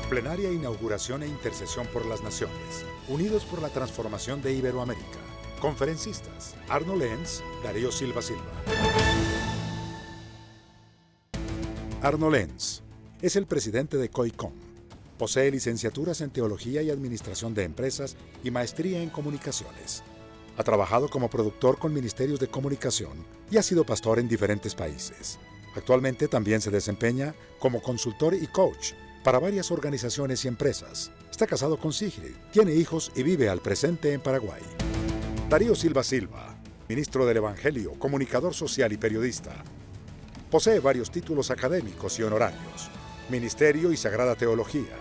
Plenaria Inauguración e Intercesión por las Naciones. Unidos por la transformación de Iberoamérica. Conferencistas: Arnold Lenz, Darío Silva Silva. Arnold Lenz es el presidente de COICOM. Posee licenciaturas en Teología y Administración de Empresas y maestría en Comunicaciones. Ha trabajado como productor con ministerios de comunicación y ha sido pastor en diferentes países. Actualmente también se desempeña como consultor y coach para varias organizaciones y empresas. Está casado con Sigrid, tiene hijos y vive al presente en Paraguay. Darío Silva Silva, ministro del Evangelio, comunicador social y periodista. Posee varios títulos académicos y honorarios: Ministerio y Sagrada Teología,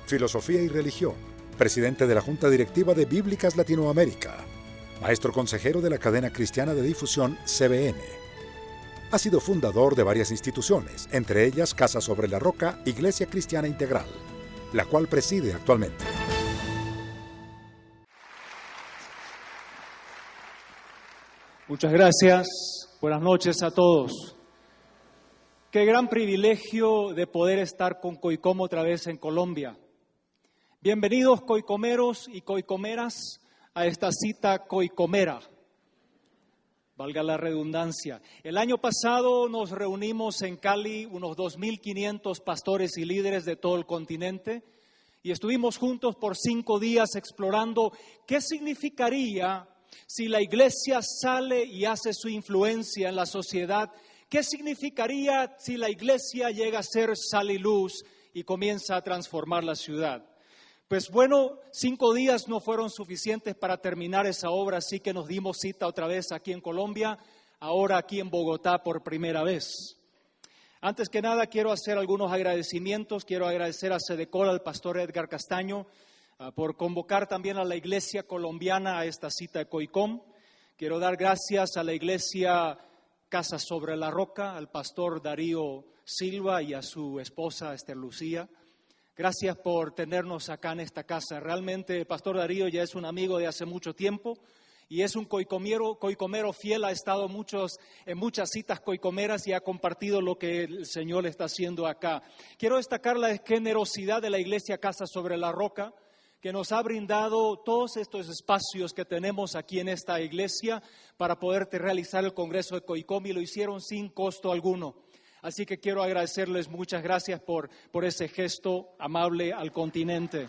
Filosofía y Religión, presidente de la Junta Directiva de Bíblicas Latinoamérica, maestro consejero de la cadena cristiana de difusión CBN. Ha sido fundador de varias instituciones, entre ellas Casa sobre la Roca, Iglesia Cristiana Integral, la cual preside actualmente. Muchas gracias. Buenas noches a todos. Qué gran privilegio de poder estar con COICOM otra vez en Colombia. Bienvenidos coicomeros y coicomeras a esta cita coicomera, valga la redundancia. El año pasado nos reunimos en Cali unos 2.500 pastores y líderes de todo el continente y estuvimos juntos por 5 días explorando qué significaría si la iglesia sale y hace su influencia en la sociedad. ¿Qué significaría si la iglesia llega a ser sal y luz y comienza a transformar la ciudad? Pues bueno, 5 días no fueron suficientes para terminar esa obra, así que nos dimos cita otra vez aquí en Colombia, ahora aquí en Bogotá por primera vez. Antes que nada quiero hacer algunos agradecimientos. Quiero agradecer a Sedecol, al pastor Edgar Castaño, por convocar también a la iglesia colombiana a esta cita de COICOM. Quiero dar gracias a la iglesia Casa sobre la Roca, al pastor Darío Silva y a su esposa Esther Lucía. Gracias por tenernos acá en esta casa. Realmente el pastor Darío ya es un amigo de hace mucho tiempo y es un coicomero fiel. Ha estado en muchas citas coicomeras y ha compartido lo que el Señor está haciendo acá. Quiero destacar la generosidad de la iglesia Casa sobre la Roca, que nos ha brindado todos estos espacios que tenemos aquí en esta iglesia para poder realizar el Congreso de COICOM, y lo hicieron sin costo alguno. Así que quiero agradecerles, muchas gracias por ese gesto amable al continente.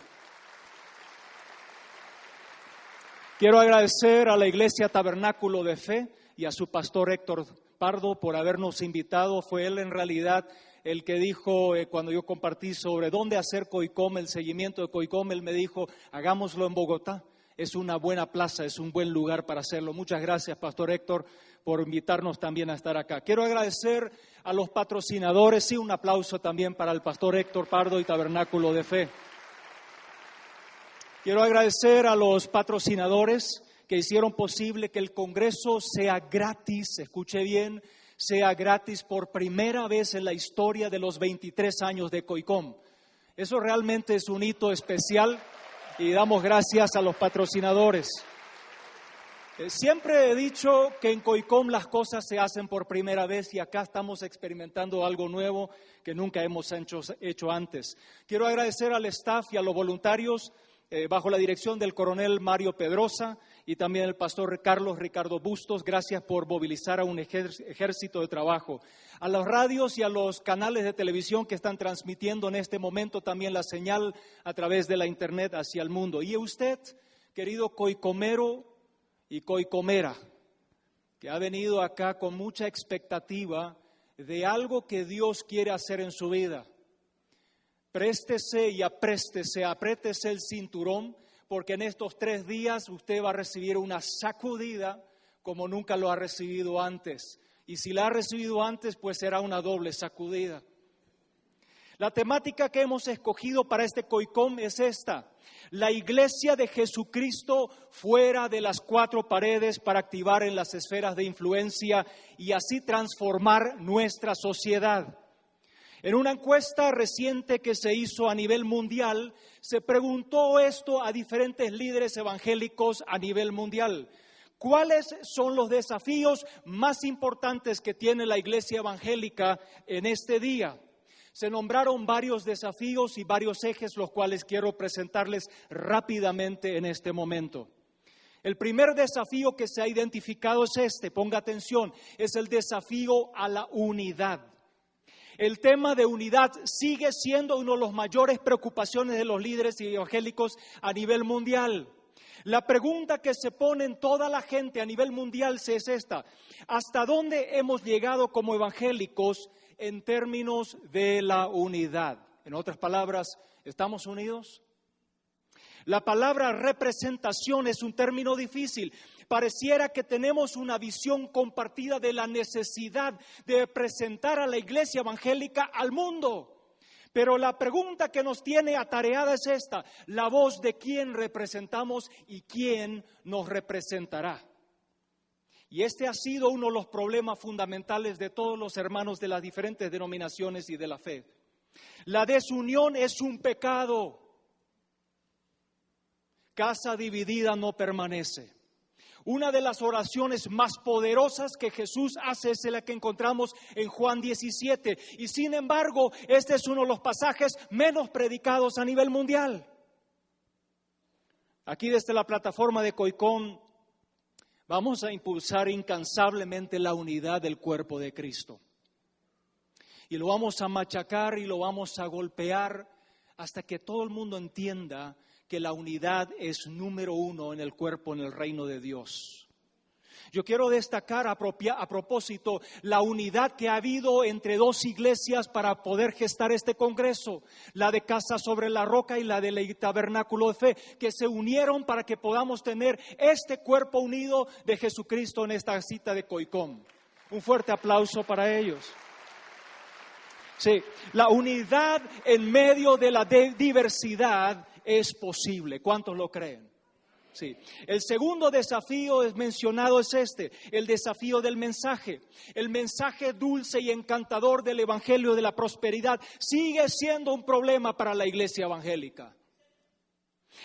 Quiero agradecer a la Iglesia Tabernáculo de Fe y a su pastor Héctor Pardo por habernos invitado. Fue él en realidad el que dijo, cuando yo compartí sobre dónde hacer COICOM, el seguimiento de COICOM, él me dijo, hagámoslo en Bogotá. Es una buena plaza, es un buen lugar para hacerlo. Muchas gracias, pastor Héctor, por invitarnos también a estar acá. Quiero agradecer a los patrocinadores, sí, un aplauso también para el pastor Héctor Pardo y Tabernáculo de Fe. Quiero agradecer a los patrocinadores que hicieron posible que el Congreso sea gratis, escuche bien, sea gratis por primera vez en la historia de los 23 años de COICOM. Eso realmente es un hito especial y damos gracias a los patrocinadores. Siempre he dicho que en COICOM las cosas se hacen por primera vez y acá estamos experimentando algo nuevo que nunca hemos hecho antes. Quiero agradecer al staff y a los voluntarios bajo la dirección del coronel Mario Pedrosa y también el pastor Carlos Ricardo Bustos. Gracias por movilizar a un ejército de trabajo. A las radios y a los canales de televisión que están transmitiendo en este momento también la señal a través de la internet hacia el mundo. Y usted, querido coicomero y coicomera, que ha venido acá con mucha expectativa de algo que Dios quiere hacer en su vida. Préstese y apriétese el cinturón, porque en estos 3 días usted va a recibir una sacudida como nunca lo ha recibido antes. Y si la ha recibido antes, pues será una doble sacudida. La temática que hemos escogido para este COICOM es esta: la iglesia de Jesucristo fuera de las 4 paredes para activar en las esferas de influencia y así transformar nuestra sociedad. En una encuesta reciente que se hizo a nivel mundial, se preguntó esto a diferentes líderes evangélicos a nivel mundial. ¿Cuáles son los desafíos más importantes que tiene la iglesia evangélica en este día? Se nombraron varios desafíos y varios ejes, los cuales quiero presentarles rápidamente en este momento. El primer desafío que se ha identificado es este, ponga atención, es el desafío a la unidad. El tema de unidad sigue siendo una de las mayores preocupaciones de los líderes evangélicos a nivel mundial. La pregunta que se pone en toda la gente a nivel mundial es esta: ¿hasta dónde hemos llegado como evangélicos en términos de la unidad? En otras palabras, ¿estamos unidos? La palabra representación es un término difícil. Pareciera que tenemos una visión compartida de la necesidad de presentar a la iglesia evangélica al mundo. Pero la pregunta que nos tiene atareada es esta: la voz de quién representamos y quién nos representará. Y este ha sido uno de los problemas fundamentales de todos los hermanos de las diferentes denominaciones y de la fe. La desunión es un pecado. Casa dividida no permanece. Una de las oraciones más poderosas que Jesús hace es la que encontramos en Juan 17. Y sin embargo, este es uno de los pasajes menos predicados a nivel mundial. Aquí desde la plataforma de COICOM vamos a impulsar incansablemente la unidad del cuerpo de Cristo. Y lo vamos a machacar y lo vamos a golpear hasta que todo el mundo entienda que la unidad es número uno en el cuerpo, en el reino de Dios. Yo quiero destacar a propósito la unidad que ha habido entre dos iglesias para poder gestar este congreso, la de Casa sobre la Roca y la del Tabernáculo de Fe, que se unieron para que podamos tener este cuerpo unido de Jesucristo en esta cita de COICOM. Un fuerte aplauso para ellos. Sí, la unidad en medio de la diversidad es posible. ¿Cuántos lo creen? Sí. El segundo desafío mencionado es el desafío del mensaje. El mensaje dulce y encantador del evangelio de la prosperidad sigue siendo un problema para la iglesia evangélica.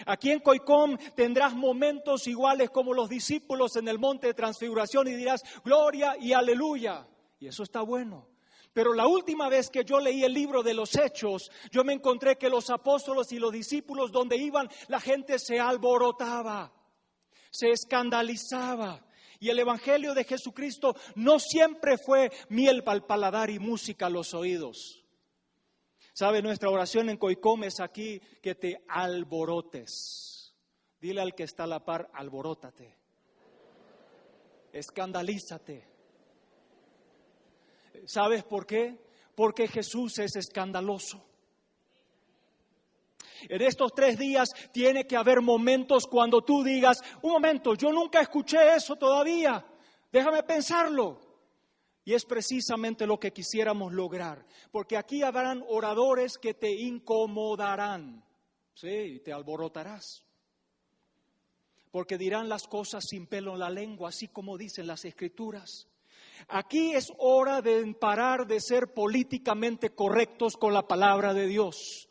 Aquí en COICOM tendrás momentos iguales como los discípulos en el monte de transfiguración y dirás gloria y aleluya. Y eso está bueno. Pero la última vez que yo leí el libro de los Hechos, yo me encontré que los apóstoles y los discípulos donde iban, la gente se alborotaba, se escandalizaba. Y el evangelio de Jesucristo no siempre fue miel para el paladar y música a los oídos. ¿Sabe? Nuestra oración en COICOM es aquí que te alborotes. Dile al que está a la par, alborótate. Escandalízate. ¿Sabes por qué? Porque Jesús es escandaloso. En estos 3 días tiene que haber momentos cuando tú digas, un momento, yo nunca escuché eso todavía, déjame pensarlo. Y es precisamente lo que quisiéramos lograr, porque aquí habrán oradores que te incomodarán, sí, te alborotarás. Porque dirán las cosas sin pelo en la lengua, así como dicen las Escrituras. Aquí es hora de parar de ser políticamente correctos con la palabra de Dios.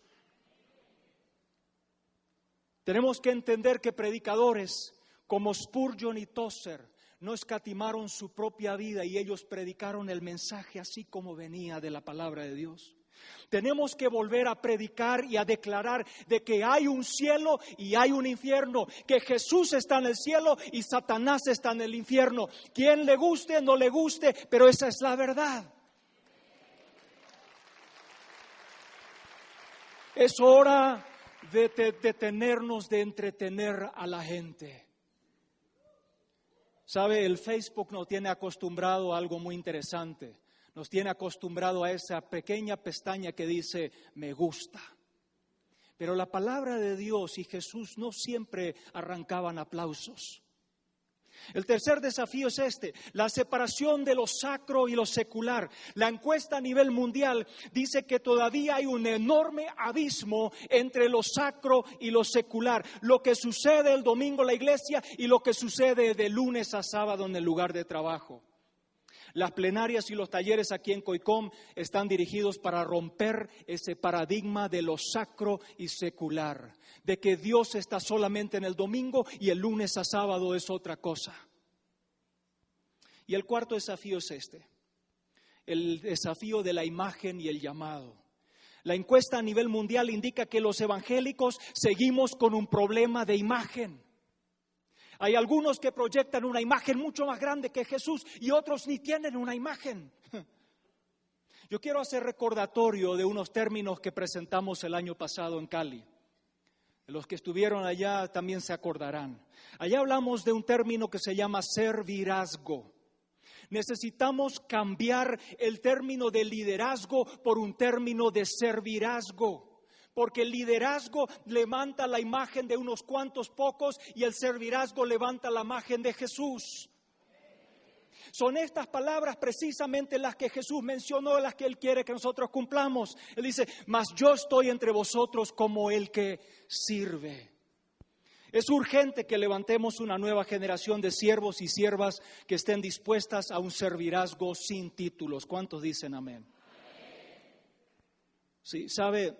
Tenemos que entender que predicadores como Spurgeon y Tozer no escatimaron su propia vida y ellos predicaron el mensaje así como venía de la palabra de Dios. Tenemos que volver a predicar y a declarar de que hay un cielo y hay un infierno, que Jesús está en el cielo y Satanás está en el infierno. Quien le guste, no le guste, pero esa es la verdad. Es hora de detenernos de entretener a la gente. ¿Sabe? El Facebook nos tiene acostumbrado a algo muy interesante. Nos tiene acostumbrado a esa pequeña pestaña que dice, me gusta. Pero la palabra de Dios y Jesús no siempre arrancaban aplausos. El tercer desafío es la separación de lo sacro y lo secular. La encuesta a nivel mundial dice que todavía hay un enorme abismo entre lo sacro y lo secular. Lo que sucede el domingo en la iglesia y lo que sucede de lunes a sábado en el lugar de trabajo. Las plenarias y los talleres aquí en COICOM están dirigidos para romper ese paradigma de lo sacro y secular, de que Dios está solamente en el domingo y el lunes a sábado es otra cosa. Y el cuarto desafío es el desafío de la imagen y el llamado. La encuesta a nivel mundial indica que los evangélicos seguimos con un problema de imagen. Hay algunos que proyectan una imagen mucho más grande que Jesús y otros ni tienen una imagen. Yo quiero hacer recordatorio de unos términos que presentamos el año pasado en Cali. Los que estuvieron allá también se acordarán. Allá hablamos de un término que se llama servidazgo. Necesitamos cambiar el término de liderazgo por un término de servidazgo. Porque el liderazgo levanta la imagen de unos cuantos pocos y el servidazgo levanta la imagen de Jesús. Son estas palabras precisamente las que Jesús mencionó, las que Él quiere que nosotros cumplamos. Él dice, mas yo estoy entre vosotros como el que sirve. Es urgente que levantemos una nueva generación de siervos y siervas que estén dispuestas a un servidazgo sin títulos. ¿Cuántos dicen amén? Sí, sabe,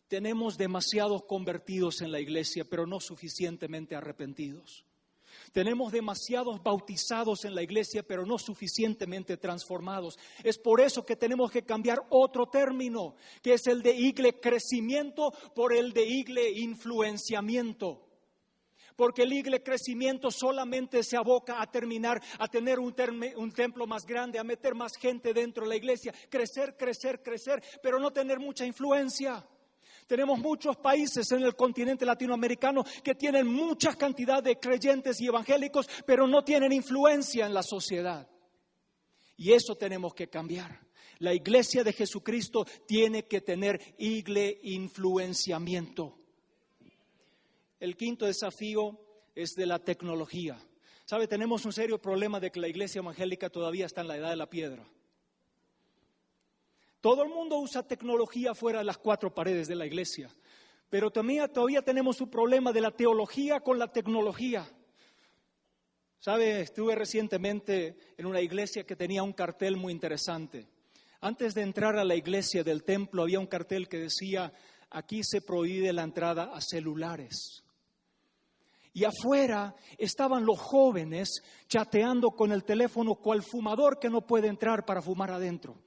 tenemos demasiados convertidos en la iglesia, pero no suficientemente arrepentidos. Tenemos demasiados bautizados en la iglesia, pero no suficientemente transformados. Es por eso que tenemos que cambiar otro término, que es el de igle crecimiento por el de igle influenciamiento. Porque el igle crecimiento solamente se aboca a terminar, a tener un templo más grande, a meter más gente dentro de la iglesia, crecer, pero no tener mucha influencia. Tenemos muchos países en el continente latinoamericano que tienen mucha cantidad de creyentes y evangélicos, pero no tienen influencia en la sociedad. Y eso tenemos que cambiar. La iglesia de Jesucristo tiene que tener igle influenciamiento. El quinto desafío es de la tecnología. ¿Sabe? Tenemos un serio problema de que la iglesia evangélica todavía está en la edad de la piedra. Todo el mundo usa tecnología fuera de las cuatro paredes de la iglesia, pero todavía tenemos un problema de la teología con la tecnología. ¿Sabe? Estuve recientemente en una iglesia que tenía un cartel muy interesante. Antes de entrar a la iglesia del templo había un cartel que decía, aquí se prohíbe la entrada a celulares. Y afuera estaban los jóvenes chateando con el teléfono cual fumador que no puede entrar para fumar adentro.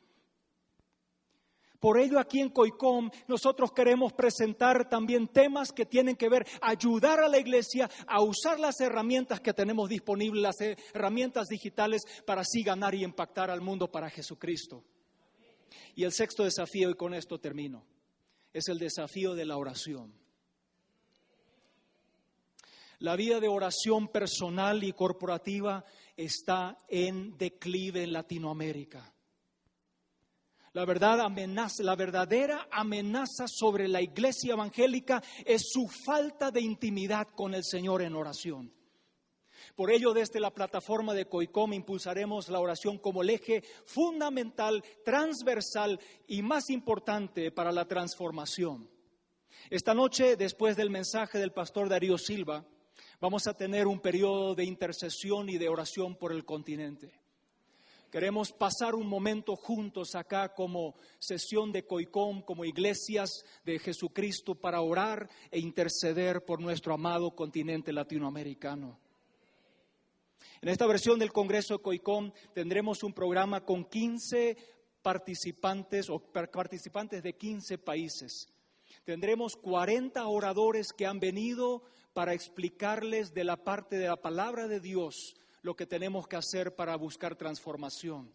Por ello aquí en COICOM nosotros queremos presentar también temas que tienen que ver, ayudar a la iglesia a usar las herramientas que tenemos disponibles, las herramientas digitales para así ganar y impactar al mundo para Jesucristo. Y el sexto desafío, y con esto termino, es el desafío de la oración. La vida de oración personal y corporativa está en declive en Latinoamérica. La verdadera amenaza sobre la iglesia evangélica es su falta de intimidad con el Señor en oración. Por ello, desde la plataforma de COICOM impulsaremos la oración como el eje fundamental, transversal y más importante para la transformación. Esta noche, después del mensaje del pastor Darío Silva, vamos a tener un periodo de intercesión y de oración por el continente. Queremos pasar un momento juntos acá como sesión de COICOM, como iglesias de Jesucristo para orar e interceder por nuestro amado continente latinoamericano. En esta versión del Congreso de COICOM tendremos un programa con 15 participantes o participantes de 15 países. Tendremos 40 oradores que han venido para explicarles de la parte de la palabra de Dios lo que tenemos que hacer para buscar transformación.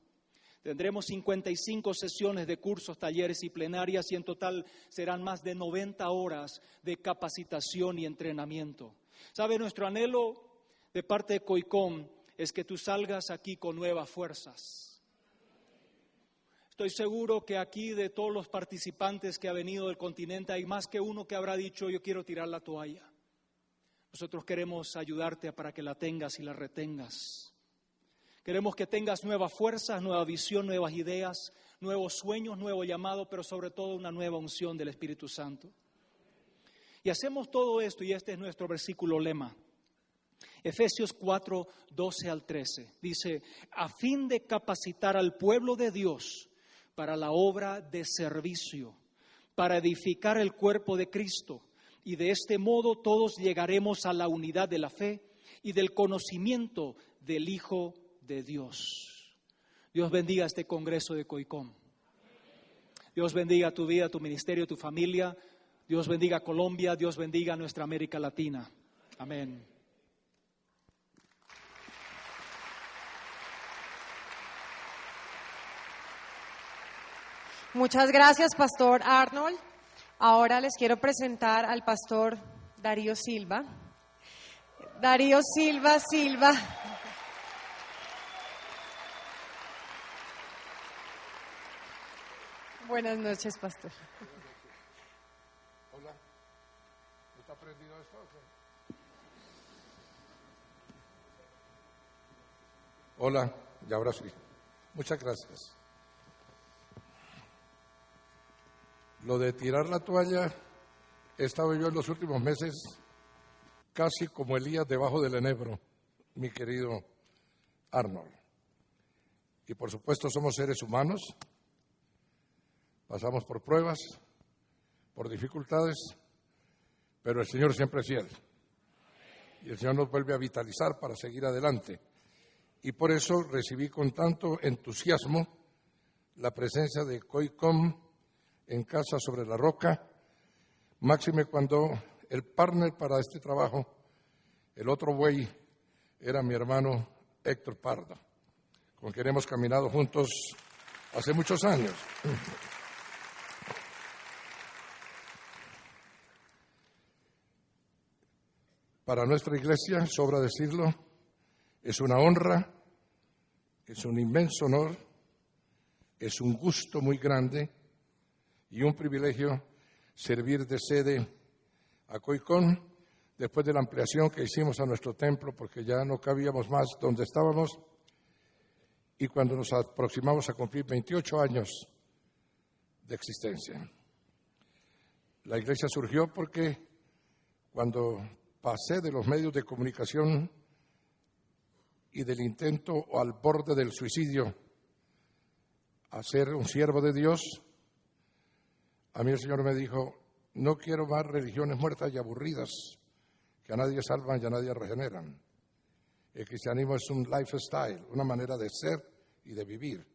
Tendremos 55 sesiones de cursos, talleres y plenarias y en total serán más de 90 horas de capacitación y entrenamiento. ¿Sabe? Nuestro anhelo de parte de COICOM es que tú salgas aquí con nuevas fuerzas. Estoy seguro que aquí de todos los participantes que ha venido del continente hay más que uno que habrá dicho yo quiero tirar la toalla. Nosotros queremos ayudarte para que la tengas y la retengas. Queremos que tengas nuevas fuerzas, nueva visión, nuevas ideas, nuevos sueños, nuevo llamado, pero sobre todo una nueva unción del Espíritu Santo. Y hacemos todo esto, y este es nuestro versículo lema. Efesios 4, 12 al 13. Dice, a fin de capacitar al pueblo de Dios para la obra de servicio, para edificar el cuerpo de Cristo. Y de este modo todos llegaremos a la unidad de la fe y del conocimiento del Hijo de Dios. Dios bendiga este congreso de COICOM. Dios bendiga tu vida, tu ministerio, tu familia. Dios bendiga a Colombia, Dios bendiga a nuestra América Latina. Amén. Muchas gracias, Pastor Arnold. Ahora les quiero presentar al Pastor Darío Silva. Darío Silva. Buenas noches, Pastor. Hola. ¿Está prendido esto? Hola, y ahora sí. Muchas gracias. Lo de tirar la toalla, he estado yo en los últimos meses casi como Elías debajo del enebro, mi querido Arnold. Y por supuesto somos seres humanos, pasamos por pruebas, por dificultades, pero el Señor siempre es fiel. Y el Señor nos vuelve a vitalizar para seguir adelante. Y por eso recibí con tanto entusiasmo la presencia de COICOM en Casa sobre la Roca, máxime cuando el partner para este trabajo, el otro buey, era mi hermano Héctor Pardo, con quien hemos caminado juntos hace muchos años. Para nuestra iglesia, sobra decirlo, es una honra, es un inmenso honor, es un gusto muy grande y un privilegio servir de sede a COICOM después de la ampliación que hicimos a nuestro templo, porque ya no cabíamos más donde estábamos, y cuando nos aproximamos a cumplir 28 años de existencia. La iglesia surgió porque cuando pasé de los medios de comunicación y del intento o al borde del suicidio a ser un siervo de Dios, a mí el Señor me dijo, no quiero más religiones muertas y aburridas que a nadie salvan y a nadie regeneran. El cristianismo es un lifestyle, una manera de ser y de vivir.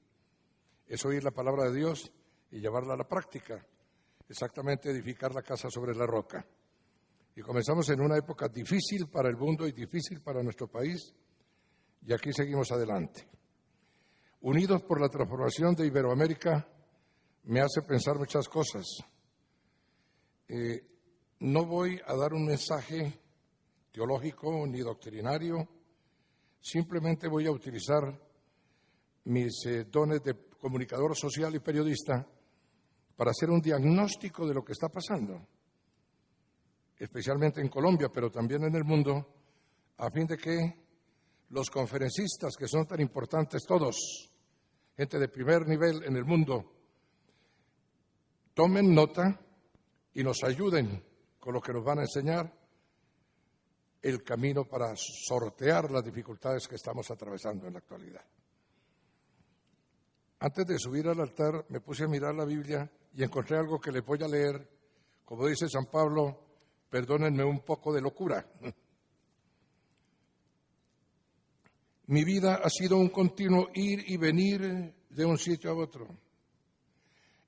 Es oír la palabra de Dios y llevarla a la práctica, exactamente edificar la casa sobre la roca. Y comenzamos en una época difícil para el mundo y difícil para nuestro país, y aquí seguimos adelante. Unidos por la transformación de Iberoamérica, me hace pensar muchas cosas. No voy a dar un mensaje teológico ni doctrinario, simplemente voy a utilizar mis dones de comunicador social y periodista para hacer un diagnóstico de lo que está pasando, especialmente en Colombia, pero también en el mundo, a fin de que los conferencistas, que son tan importantes todos, gente de primer nivel en el mundo, tomen nota y nos ayuden con lo que nos van a enseñar el camino para sortear las dificultades que estamos atravesando en la actualidad. Antes de subir al altar me puse a mirar la Biblia y encontré algo que les voy a leer. Como dice San Pablo, perdónenme un poco de locura. Mi vida ha sido un continuo ir y venir de un sitio a otro,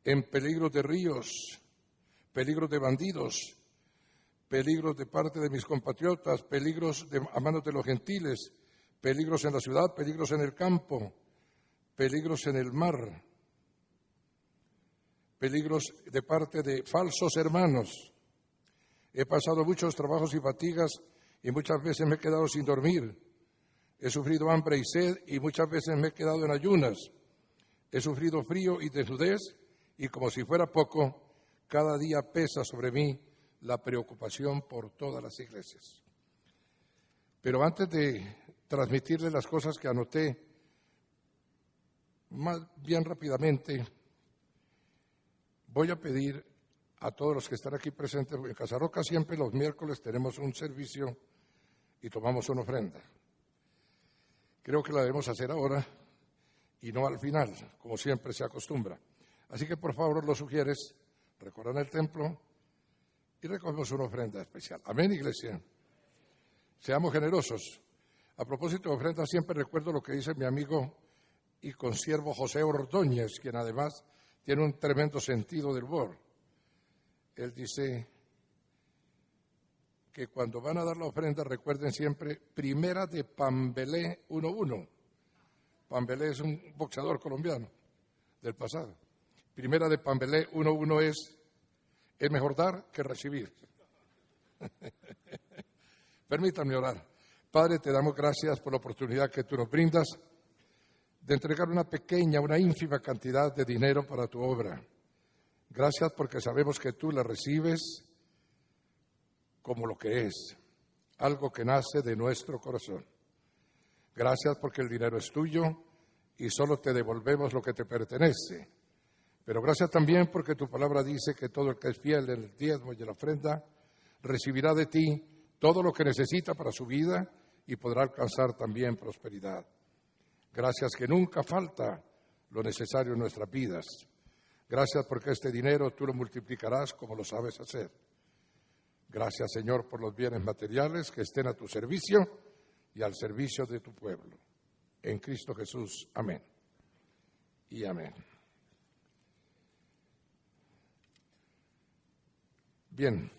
en peligros de ríos, peligros de bandidos, peligros de parte de mis compatriotas, peligros a manos de los gentiles, peligros en la ciudad, peligros en el campo, peligros en el mar, peligros de parte de falsos hermanos. He pasado muchos trabajos y fatigas y muchas veces me he quedado sin dormir. He sufrido hambre y sed y muchas veces me he quedado en ayunas. He sufrido frío y desnudez y como si fuera poco, cada día pesa sobre mí la preocupación por todas las iglesias. Pero antes de transmitirles las cosas que anoté, más bien rápidamente, voy a pedir a todos los que están aquí presentes, en Casa Roca siempre los miércoles tenemos un servicio y tomamos una ofrenda. Creo que la debemos hacer ahora y no al final, como siempre se acostumbra. Así que por favor los sugieres, recorran el templo y recogemos una ofrenda especial. Amén, iglesia. Seamos generosos. A propósito de ofrenda, siempre recuerdo lo que dice mi amigo y consiervo José Ordóñez, quien además tiene un tremendo sentido del humor. Él dice que cuando van a dar la ofrenda recuerden siempre Primera de Pambelé 1:1. Pambelé es un boxeador colombiano del pasado. Primera de Pambelé 1:1 es mejor dar que recibir. Permítanme orar. Padre, te damos gracias por la oportunidad que tú nos brindas de entregar una pequeña, una ínfima cantidad de dinero para tu obra. Gracias porque sabemos que tú la recibes como lo que es, algo que nace de nuestro corazón. Gracias porque el dinero es tuyo y solo te devolvemos lo que te pertenece. Pero gracias también porque tu palabra dice que todo el que es fiel en el diezmo y en la ofrenda recibirá de ti todo lo que necesita para su vida y podrá alcanzar también prosperidad. Gracias que nunca falta lo necesario en nuestras vidas. Gracias porque este dinero tú lo multiplicarás como lo sabes hacer. Gracias, Señor, por los bienes materiales que estén a tu servicio y al servicio de tu pueblo. En Cristo Jesús. Amén. Y amén. Bien.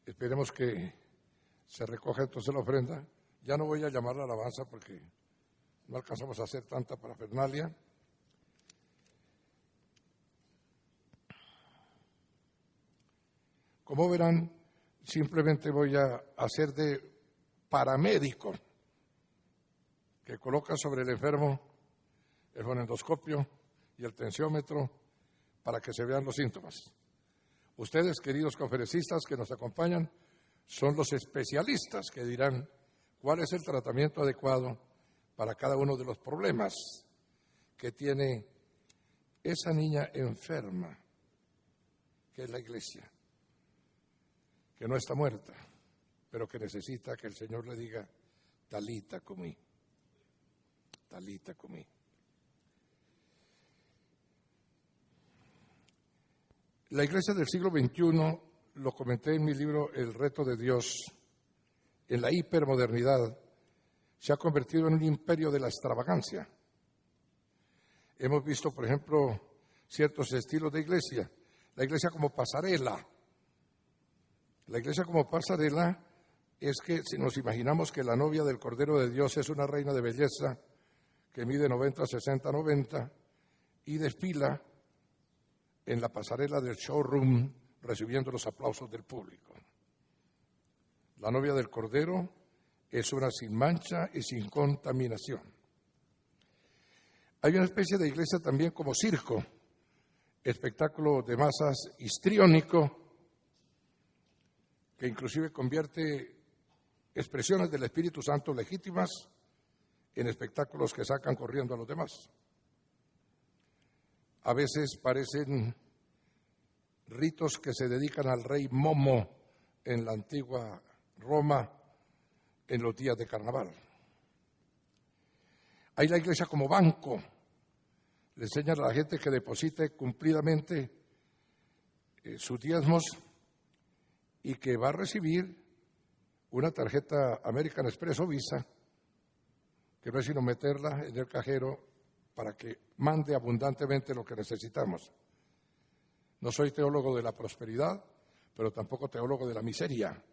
Esperemos que se recoja entonces la ofrenda. Ya no voy a llamar la alabanza porque no alcanzamos a hacer tanta parafernalia. Como verán, simplemente voy a hacer de paramédico que coloca sobre el enfermo el fonendoscopio y el tensiómetro para que se vean los síntomas. Ustedes, queridos conferencistas que nos acompañan, son los especialistas que dirán cuál es el tratamiento adecuado para cada uno de los problemas que tiene esa niña enferma, que es la iglesia, que no está muerta, pero que necesita que el Señor le diga, Talita cumí, Talita cumí. La iglesia del siglo XXI, lo comenté en mi libro El reto de Dios, en la hipermodernidad, se ha convertido en un imperio de la extravagancia. Hemos visto, por ejemplo, ciertos estilos de iglesia, la iglesia como pasarela. La iglesia como pasarela es que si nos imaginamos que la novia del Cordero de Dios es una reina de belleza que mide 90, 60, 90 y desfila en la pasarela del showroom recibiendo los aplausos del público. La novia del Cordero es una sin mancha y sin contaminación. Hay una especie de iglesia también como circo, espectáculo de masas histriónico, que inclusive convierte expresiones del Espíritu Santo legítimas en espectáculos que sacan corriendo a los demás. A veces parecen ritos que se dedican al rey Momo en la antigua Roma en los días de carnaval. Hay la iglesia como banco. Le enseñan a la gente que deposite cumplidamente sus diezmos y que va a recibir una tarjeta American Express o Visa, que no es sino meterla en el cajero para que mande abundantemente lo que necesitamos. No soy teólogo de la prosperidad, pero tampoco teólogo de la miseria.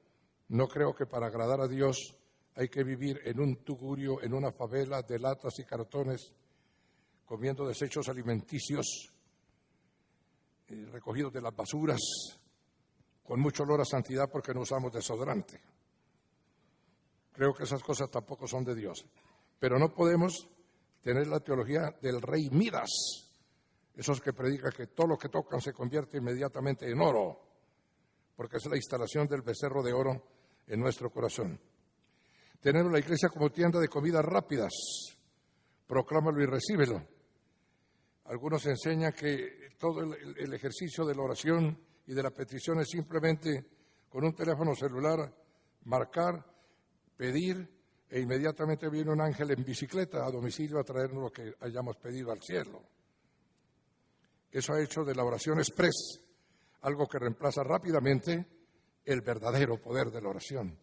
No creo que para agradar a Dios hay que vivir en un tugurio, en una favela de latas y cartones, comiendo desechos alimenticios recogidos de las basuras, con mucho olor a santidad porque no usamos desodorante. Creo que esas cosas tampoco son de Dios. Pero no podemos tener la teología del rey Midas, esos que predican que todo lo que tocan se convierte inmediatamente en oro, porque es la instalación del becerro de oro en nuestro corazón. Tenemos la iglesia como tienda de comidas rápidas, proclámalo y recíbelo. Algunos enseñan que todo el ejercicio de la oración y de la petición es simplemente con un teléfono celular marcar, pedir, e inmediatamente viene un ángel en bicicleta a domicilio a traernos lo que hayamos pedido al cielo. Eso ha hecho de la oración express algo que reemplaza rápidamente el verdadero poder de la oración,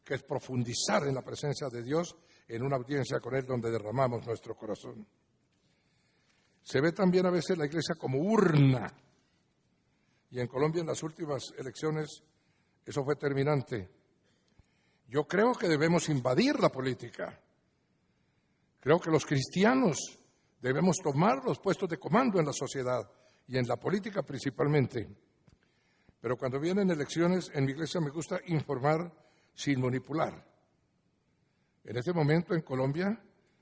que es profundizar en la presencia de Dios en una audiencia con Él donde derramamos nuestro corazón. Se ve también a veces la iglesia como urna. Y en Colombia en las últimas elecciones eso fue determinante. Yo creo que debemos invadir la política. Creo que los cristianos debemos tomar los puestos de comando en la sociedad y en la política principalmente. Pero cuando vienen elecciones, en mi iglesia me gusta informar sin manipular. En este momento en Colombia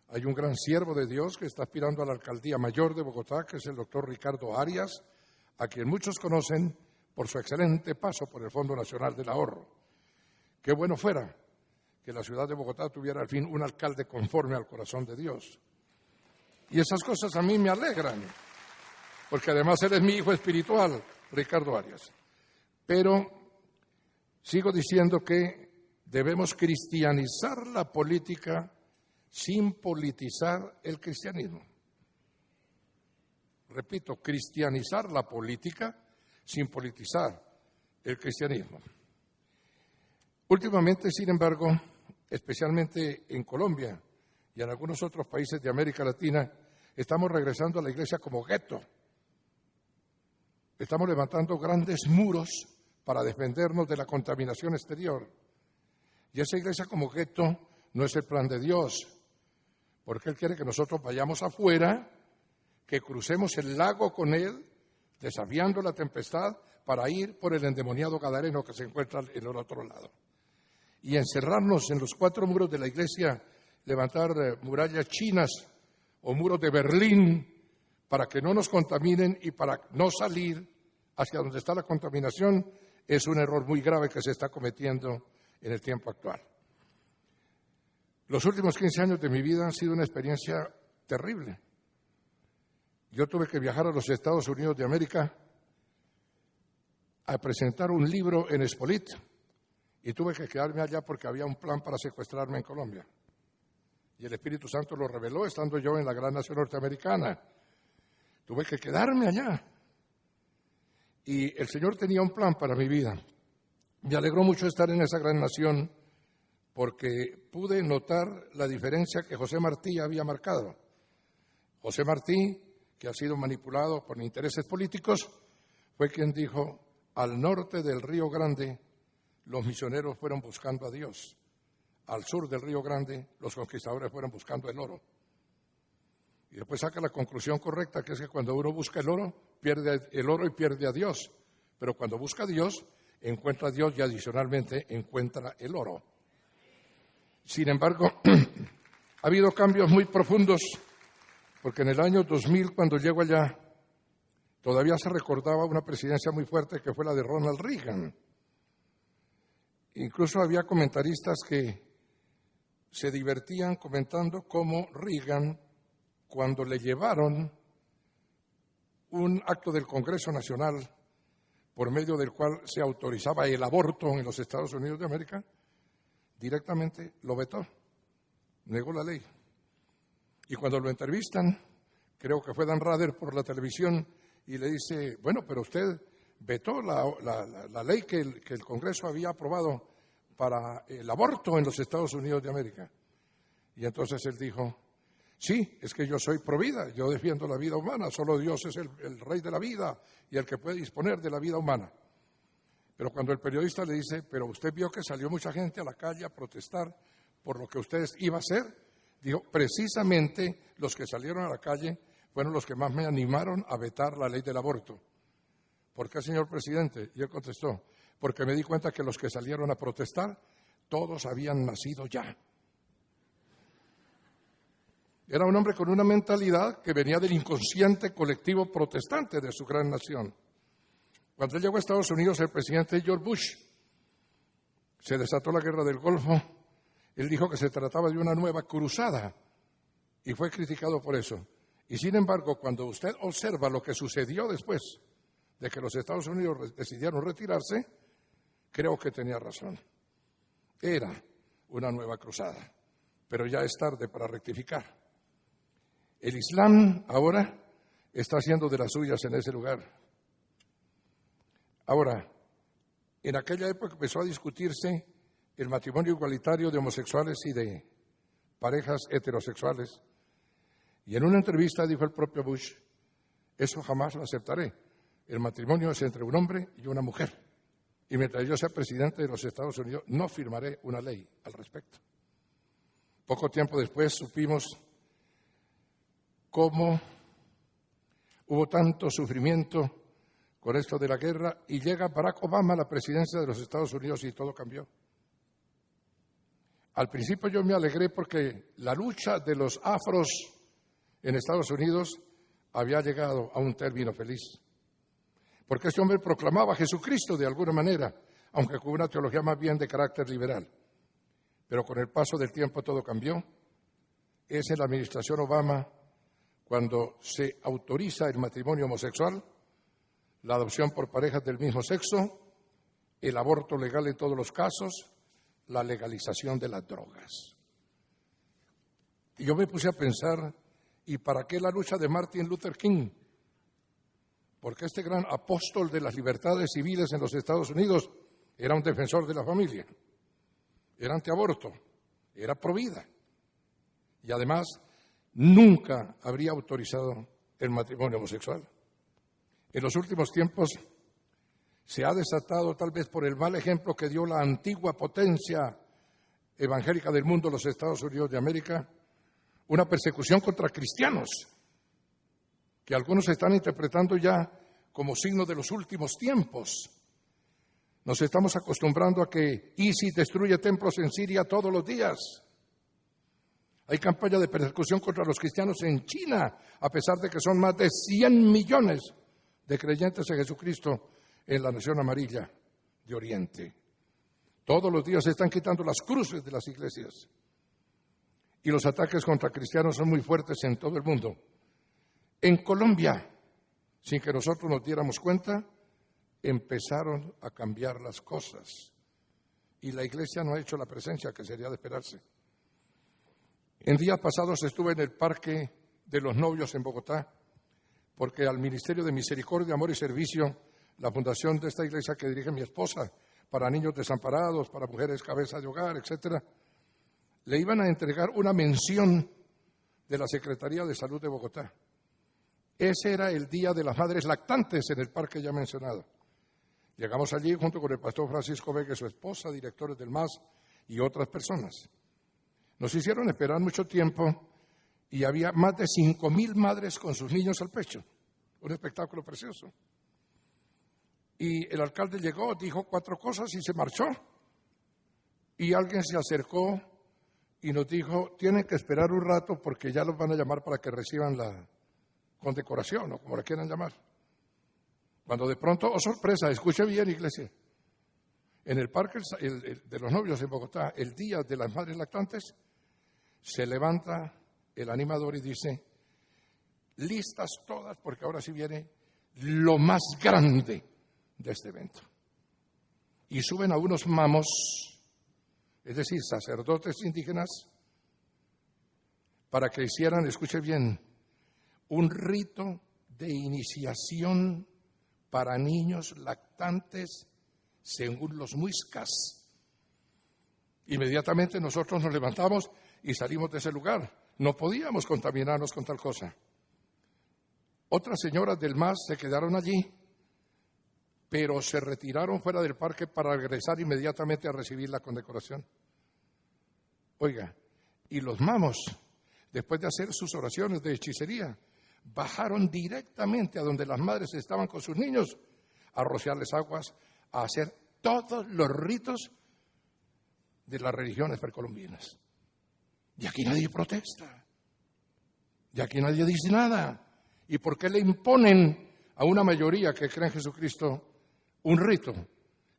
hay un gran siervo de Dios que está aspirando a la alcaldía mayor de Bogotá, que es el doctor Ricardo Arias, a quien muchos conocen por su excelente paso por el Fondo Nacional del Ahorro. Qué bueno fuera que la ciudad de Bogotá tuviera al fin un alcalde conforme al corazón de Dios. Y esas cosas a mí me alegran, porque además él es mi hijo espiritual, Ricardo Arias. Pero sigo diciendo que debemos cristianizar la política sin politizar el cristianismo. Repito, cristianizar la política sin politizar el cristianismo. Últimamente, sin embargo, especialmente en Colombia y en algunos otros países de América Latina, estamos regresando a la iglesia como gueto. Estamos levantando grandes muros para defendernos de la contaminación exterior. Y esa iglesia como gueto no es el plan de Dios, porque Él quiere que nosotros vayamos afuera, que crucemos el lago con Él, desafiando la tempestad, para ir por el endemoniado gadareno que se encuentra en el otro lado. Y encerrarnos en los 4 muros de la iglesia, levantar murallas chinas o muros de Berlín para que no nos contaminen y para no salir hacia donde está la contaminación, es un error muy grave que se está cometiendo en el tiempo actual. Los últimos 15 años de mi vida han sido una experiencia terrible. Yo tuve que viajar a los Estados Unidos de América a presentar un libro en Expolit y tuve que quedarme allá porque había un plan para secuestrarme en Colombia. Y el Espíritu Santo lo reveló estando yo en la gran nación norteamericana. Tuve que quedarme allá. Y el Señor tenía un plan para mi vida. Me alegró mucho estar en esa gran nación porque pude notar la diferencia que José Martí había marcado. José Martí, que ha sido manipulado por intereses políticos, fue quien dijo: al norte del Río Grande los misioneros fueron buscando a Dios, al sur del Río Grande los conquistadores fueron buscando el oro. Y después saca la conclusión correcta, que es que cuando uno busca el oro, pierde el oro y pierde a Dios. Pero cuando busca a Dios, encuentra a Dios y adicionalmente encuentra el oro. Sin embargo, ha habido cambios muy profundos, porque en el año 2000, cuando llego allá, todavía se recordaba una presidencia muy fuerte que fue la de Ronald Reagan. Incluso había comentaristas que se divertían comentando cómo Reagan, cuando le llevaron un acto del Congreso Nacional por medio del cual se autorizaba el aborto en los Estados Unidos de América, directamente lo vetó, negó la ley. Y cuando lo entrevistan, creo que fue Dan Rather por la televisión, y le dice: bueno, pero usted vetó la ley que el Congreso había aprobado para el aborto en los Estados Unidos de América. Y entonces él dijo: sí, es que yo soy pro vida, yo defiendo la vida humana, solo Dios es el rey de la vida y el que puede disponer de la vida humana. Pero cuando el periodista le dice: pero usted vio que salió mucha gente a la calle a protestar por lo que usted iba a hacer, dijo: precisamente los que salieron a la calle fueron los que más me animaron a vetar la ley del aborto. ¿Por qué, señor presidente? Y él contestó: porque me di cuenta que los que salieron a protestar, todos habían nacido ya. Era un hombre con una mentalidad que venía del inconsciente colectivo protestante de su gran nación. Cuando él llegó a Estados Unidos, el presidente George Bush, se desató la guerra del Golfo. Él dijo que se trataba de una nueva cruzada y fue criticado por eso. Y sin embargo, cuando usted observa lo que sucedió después de que los Estados Unidos decidieron retirarse, creo que tenía razón. Era una nueva cruzada, pero ya es tarde para rectificar. El Islam ahora está haciendo de las suyas en ese lugar. Ahora, en aquella época empezó a discutirse el matrimonio igualitario de homosexuales y de parejas heterosexuales. Y en una entrevista dijo el propio Bush Eso jamás lo aceptaré. El matrimonio es entre un hombre y una mujer. Y mientras yo sea presidente de los Estados Unidos, no firmaré una ley al respecto. Poco tiempo después supimos cómo hubo tanto sufrimiento con esto de la guerra y llega Barack Obama a la presidencia de los Estados Unidos y todo cambió. Al principio yo me alegré porque la lucha de los afros en Estados Unidos había llegado a un término feliz. Porque este hombre proclamaba a Jesucristo de alguna manera, aunque con una teología más bien de carácter liberal. Pero con el paso del tiempo todo cambió. Es en la administración Obama cuando se autoriza el matrimonio homosexual, la adopción por parejas del mismo sexo, el aborto legal en todos los casos, la legalización de las drogas. Y yo me puse a pensar, ¿y para qué la lucha de Martin Luther King? Porque este gran apóstol de las libertades civiles en los Estados Unidos era un defensor de la familia, era antiaborto, era provida y además nunca habría autorizado el matrimonio homosexual. En los últimos tiempos se ha desatado, tal vez por el mal ejemplo que dio la antigua potencia evangélica del mundo, los Estados Unidos de América, una persecución contra cristianos, que algunos están interpretando ya como signo de los últimos tiempos. Nos estamos acostumbrando a que ISIS destruye templos en Siria todos los días. Hay campaña de persecución contra los cristianos en China, a pesar de que son más de 100 millones de creyentes en Jesucristo en la nación amarilla de Oriente. Todos los días se están quitando las cruces de las iglesias. Y los ataques contra cristianos son muy fuertes en todo el mundo. En Colombia, sin que nosotros nos diéramos cuenta, empezaron a cambiar las cosas. Y la iglesia no ha hecho la presencia que sería de esperarse. En días pasados estuve en el Parque de los Novios en Bogotá, porque al Ministerio de Misericordia, Amor y Servicio, la fundación de esta iglesia que dirige mi esposa, para niños desamparados, para mujeres cabeza de hogar, etcétera, le iban a entregar una mención de la Secretaría de Salud de Bogotá. Ese era el Día de las Madres Lactantes en el parque ya mencionado. Llegamos allí junto con el pastor Francisco Vega y su esposa, directores del MAS y otras personas. Nos hicieron esperar mucho tiempo y había más de 5,000 madres con sus niños al pecho. Un espectáculo precioso. Y el alcalde llegó, dijo 4 cosas y se marchó. Y alguien se acercó y nos dijo, tienen que esperar un rato porque ya los van a llamar para que reciban la condecoración o como la quieran llamar. Cuando de pronto, oh sorpresa, escuche bien, iglesia, en el Parque de los Novios en Bogotá, el Día de las Madres Lactantes, se levanta el animador y dice, listas todas porque ahora sí viene lo más grande de este evento. Y suben a unos mamos, es decir, sacerdotes indígenas, para que hicieran, escuche bien, un rito de iniciación para niños lactantes según los muiscas. Inmediatamente nosotros nos levantamos y salimos de ese lugar. No podíamos contaminarnos con tal cosa. Otras señoras del MAS se quedaron allí, pero se retiraron fuera del parque para regresar inmediatamente a recibir la condecoración. Oiga, y los mamos, después de hacer sus oraciones de hechicería, bajaron directamente a donde las madres estaban con sus niños a rociarles aguas, a hacer todos los ritos de las religiones precolombinas. Y aquí nadie protesta. Y aquí nadie dice nada. ¿Y por qué le imponen a una mayoría que cree en Jesucristo un rito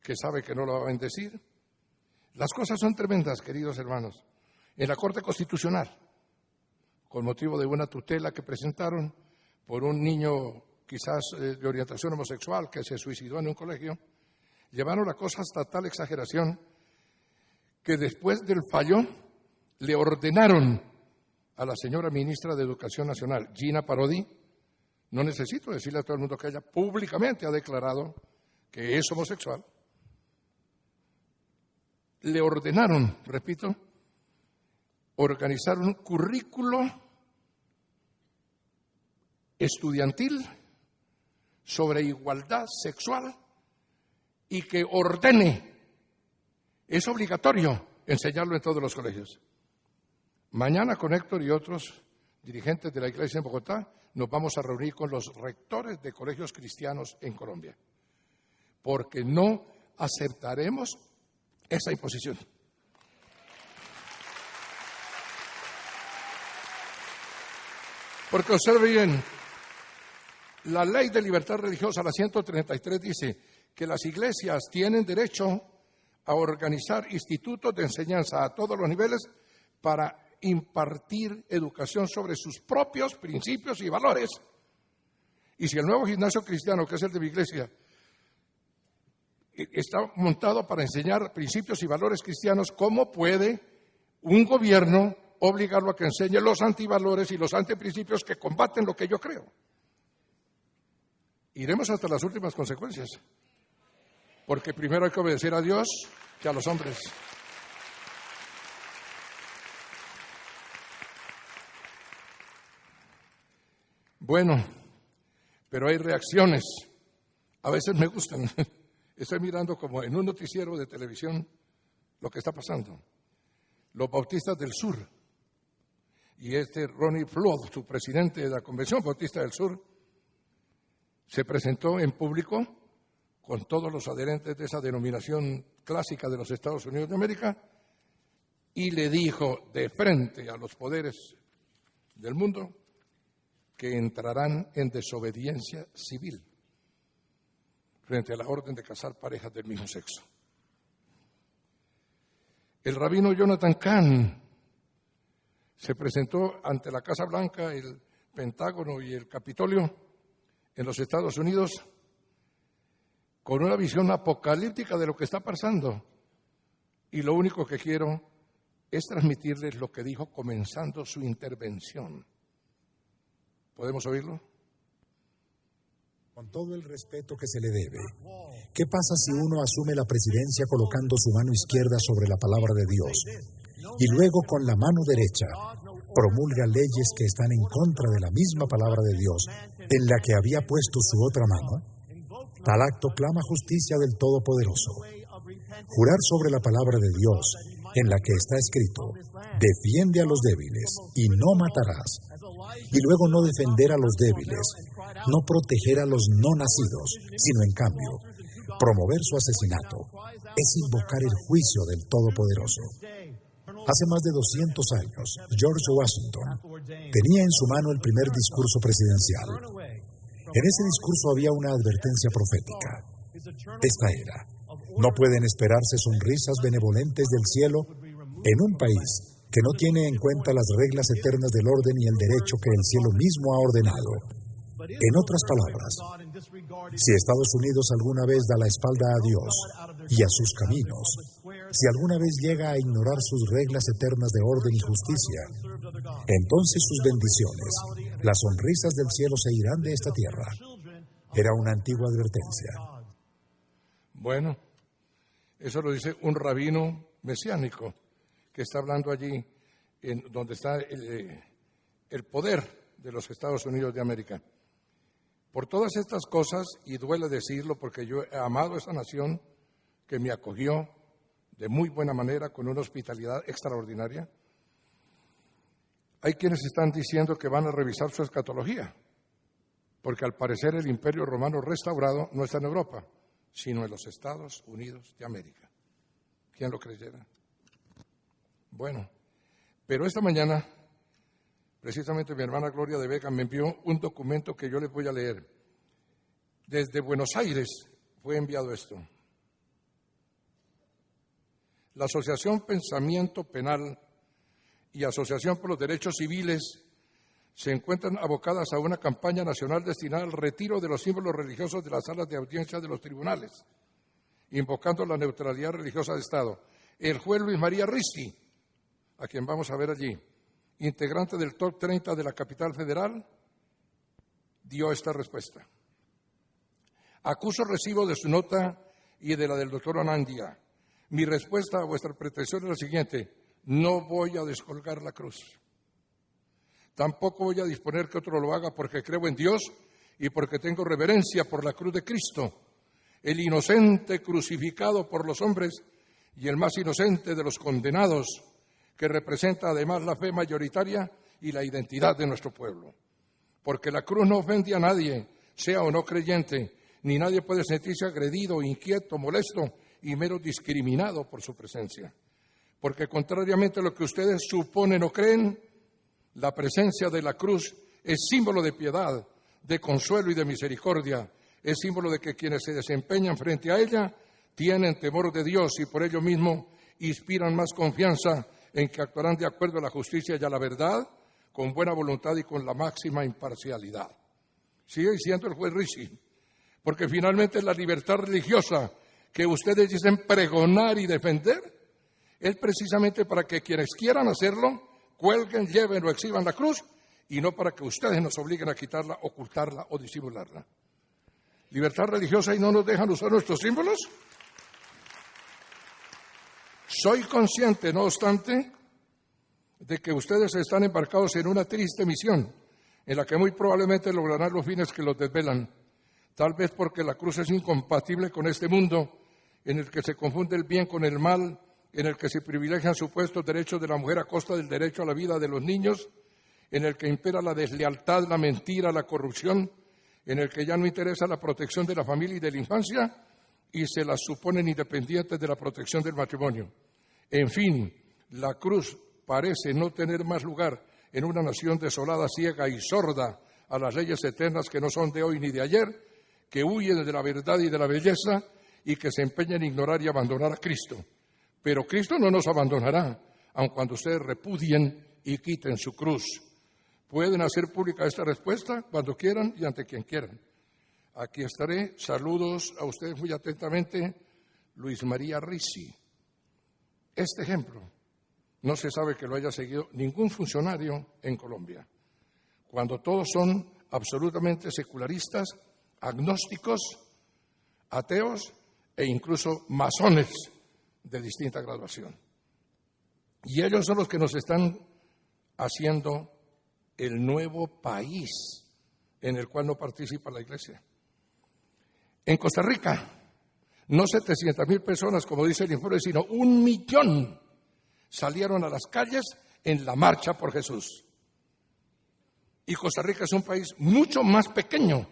que sabe que no lo va a bendecir? Las cosas son tremendas, queridos hermanos. En la Corte Constitucional, con motivo de una tutela que presentaron por un niño quizás de orientación homosexual que se suicidó en un colegio, llevaron la cosa hasta tal exageración que después del fallo le ordenaron a la señora ministra de Educación Nacional, Gina Parodi, no necesito decirle a todo el mundo que ella públicamente ha declarado que es homosexual, le ordenaron, repito, organizar un currículo estudiantil sobre igualdad sexual y que ordene. Es obligatorio enseñarlo en todos los colegios. Mañana con Héctor y otros dirigentes de la Iglesia en Bogotá nos vamos a reunir con los rectores de colegios cristianos en Colombia, porque no aceptaremos esa imposición. Porque observe bien, la Ley de Libertad Religiosa, la 133, dice que las iglesias tienen derecho a organizar institutos de enseñanza a todos los niveles para impartir educación sobre sus propios principios y valores. Y si el nuevo gimnasio cristiano, que es el de mi iglesia, está montado para enseñar principios y valores cristianos, ¿cómo puede un gobierno obligarlo a que enseñe los antivalores y los antiprincipios que combaten lo que yo creo? Iremos hasta las últimas consecuencias, porque primero hay que obedecer a Dios que a los hombres. Bueno, pero hay reacciones. A veces me gustan. Estoy mirando como en un noticiero de televisión lo que está pasando. Los bautistas del sur y Ronnie Flood, su presidente de la Convención Bautista del Sur, se presentó en público con todos los adherentes de esa denominación clásica de los Estados Unidos de América y le dijo de frente a los poderes del mundo que entrarán en desobediencia civil frente a la orden de casar parejas del mismo sexo. El rabino Jonathan Cahn se presentó ante la Casa Blanca, el Pentágono y el Capitolio en los Estados Unidos con una visión apocalíptica de lo que está pasando. Y lo único que quiero es transmitirles lo que dijo comenzando su intervención. ¿Podemos oírlo? Con todo el respeto que se le debe, ¿qué pasa si uno asume la presidencia colocando su mano izquierda sobre la palabra de Dios y luego con la mano derecha promulga leyes que están en contra de la misma palabra de Dios en la que había puesto su otra mano? Tal acto clama justicia del Todopoderoso. Jurar sobre la palabra de Dios en la que está escrito, defiende a los débiles y no matarás, y luego no defender a los débiles, no proteger a los no nacidos, sino en cambio, promover su asesinato, es invocar el juicio del Todopoderoso. Hace más de 200 años, George Washington tenía en su mano el primer discurso presidencial. En ese discurso había una advertencia profética. Esta era: no pueden esperarse sonrisas benevolentes del cielo en un país que no tiene en cuenta las reglas eternas del orden y el derecho que el cielo mismo ha ordenado. En otras palabras, si Estados Unidos alguna vez da la espalda a Dios y a sus caminos, si alguna vez llega a ignorar sus reglas eternas de orden y justicia, entonces sus bendiciones, las sonrisas del cielo se irán de esta tierra. Era una antigua advertencia. Bueno, eso lo dice un rabino mesiánico que está hablando allí, donde está el poder de los Estados Unidos de América. Por todas estas cosas, y duele decirlo porque yo he amado a esa nación que me acogió de muy buena manera, con una hospitalidad extraordinaria, hay quienes están diciendo que van a revisar su escatología, porque al parecer el Imperio Romano restaurado no está en Europa, sino en los Estados Unidos de América. ¿Quién lo creyera? Bueno, pero esta mañana, precisamente mi hermana Gloria de Vega me envió un documento que yo les voy a leer. Desde Buenos Aires fue enviado esto. La Asociación Pensamiento Penal y Asociación por los Derechos Civiles se encuentran abocadas a una campaña nacional destinada al retiro de los símbolos religiosos de las salas de audiencia de los tribunales, invocando la neutralidad religiosa de Estado. El juez Luis María Risti, a quien vamos a ver allí, integrante del top 30 de la capital federal, dio esta respuesta. Acuso recibo de su nota y de la del doctor Anandia. Mi respuesta a vuestra pretensión es la siguiente: no voy a descolgar la cruz. Tampoco voy a disponer que otro lo haga porque creo en Dios y porque tengo reverencia por la cruz de Cristo, el inocente crucificado por los hombres y el más inocente de los condenados, que representa además la fe mayoritaria y la identidad de nuestro pueblo. Porque la cruz no ofende a nadie, sea o no creyente, ni nadie puede sentirse agredido, inquieto, molesto y mero discriminado por su presencia. Porque contrariamente a lo que ustedes suponen o creen, la presencia de la cruz es símbolo de piedad, de consuelo y de misericordia. Es símbolo de que quienes se desempeñan frente a ella tienen temor de Dios y por ello mismo inspiran más confianza en que actuarán de acuerdo a la justicia y a la verdad, con buena voluntad y con la máxima imparcialidad. Sigue diciendo el juez Ricci, porque finalmente la libertad religiosa que ustedes dicen pregonar y defender es precisamente para que quienes quieran hacerlo cuelguen, lleven o exhiban la cruz y no para que ustedes nos obliguen a quitarla, ocultarla o disimularla. ¿Libertad religiosa y no nos dejan usar nuestros símbolos? Soy consciente, no obstante, de que ustedes están embarcados en una triste misión en la que muy probablemente lograrán los fines que los desvelan, tal vez porque la cruz es incompatible con este mundo en el que se confunde el bien con el mal, en el que se privilegian supuestos derechos de la mujer a costa del derecho a la vida de los niños, en el que impera la deslealtad, la mentira, la corrupción, en el que ya no interesa la protección de la familia y de la infancia y se las suponen independientes de la protección del matrimonio. En fin, la cruz parece no tener más lugar en una nación desolada, ciega y sorda a las leyes eternas que no son de hoy ni de ayer, que huyen de la verdad y de la belleza y que se empeñan en ignorar y abandonar a Cristo. Pero Cristo no nos abandonará, aun cuando ustedes repudien y quiten su cruz. Pueden hacer pública esta respuesta cuando quieran y ante quien quieran. Aquí estaré. Saludos a ustedes muy atentamente. Luis María Ricci. Este ejemplo no se sabe que lo haya seguido ningún funcionario en Colombia, cuando todos son absolutamente secularistas, agnósticos, ateos e incluso masones de distinta graduación. Y ellos son los que nos están haciendo el nuevo país en el cual no participa la Iglesia. En Costa Rica, no 700,000 personas, como dice el informe, sino 1 millón salieron a las calles en la marcha por Jesús. Y Costa Rica es un país mucho más pequeño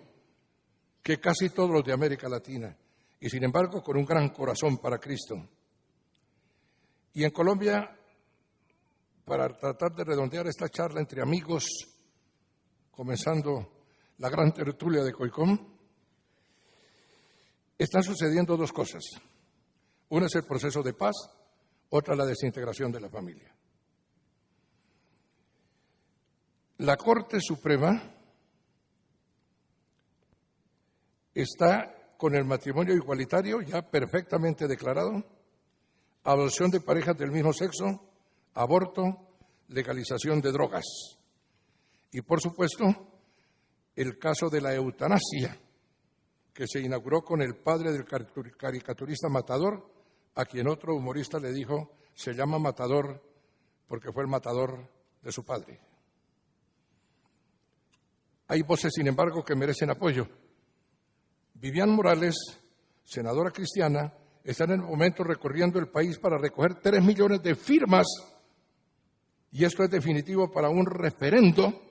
que casi todos los de América Latina, y sin embargo con un gran corazón para Cristo. Y en Colombia, para tratar de redondear esta charla entre amigos, comenzando la gran tertulia de COICOM, están sucediendo 2 cosas. Una es el proceso de paz, otra la desintegración de la familia. La Corte Suprema está con el matrimonio igualitario ya perfectamente declarado, adopción de parejas del mismo sexo, aborto, legalización de drogas. Y por supuesto, el caso de la eutanasia, que se inauguró con el padre del caricaturista Matador, a quien otro humorista le dijo, se llama Matador porque fue el matador de su padre. Hay voces, sin embargo, que merecen apoyo. Vivian Morales, senadora cristiana, está en el momento recorriendo el país para recoger 3 millones de firmas, y esto es definitivo para un referendo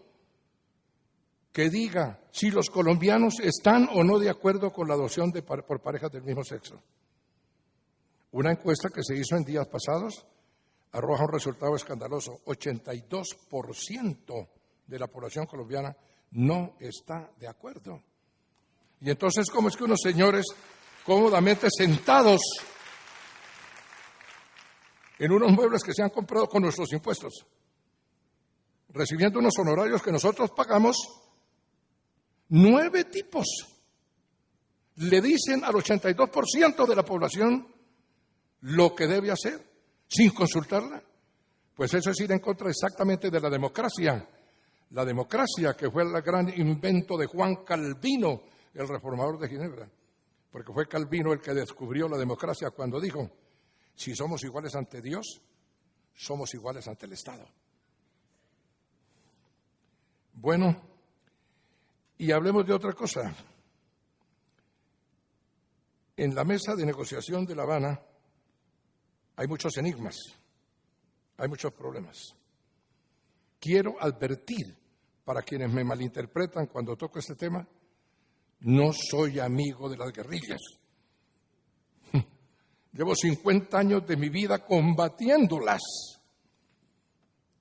que diga si los colombianos están o no de acuerdo con la adopción por parejas del mismo sexo. Una encuesta que se hizo en días pasados arroja un resultado escandaloso. 82% de la población colombiana no está de acuerdo. Y entonces, ¿cómo es que unos señores cómodamente sentados en unos muebles que se han comprado con nuestros impuestos, recibiendo unos honorarios que nosotros pagamos, 9 tipos le dicen al 82% de la población lo que debe hacer sin consultarla? Pues eso es ir en contra exactamente de la democracia. La democracia que fue el gran invento de Juan Calvino, el reformador de Ginebra, porque fue Calvino el que descubrió la democracia cuando dijo, si somos iguales ante Dios, somos iguales ante el Estado. Bueno, Y hablemos de otra cosa. En la mesa de negociación de La Habana hay muchos enigmas, hay muchos problemas. Quiero advertir para quienes me malinterpretan cuando toco este tema, no soy amigo de las guerrillas. Llevo 50 años de mi vida combatiéndolas.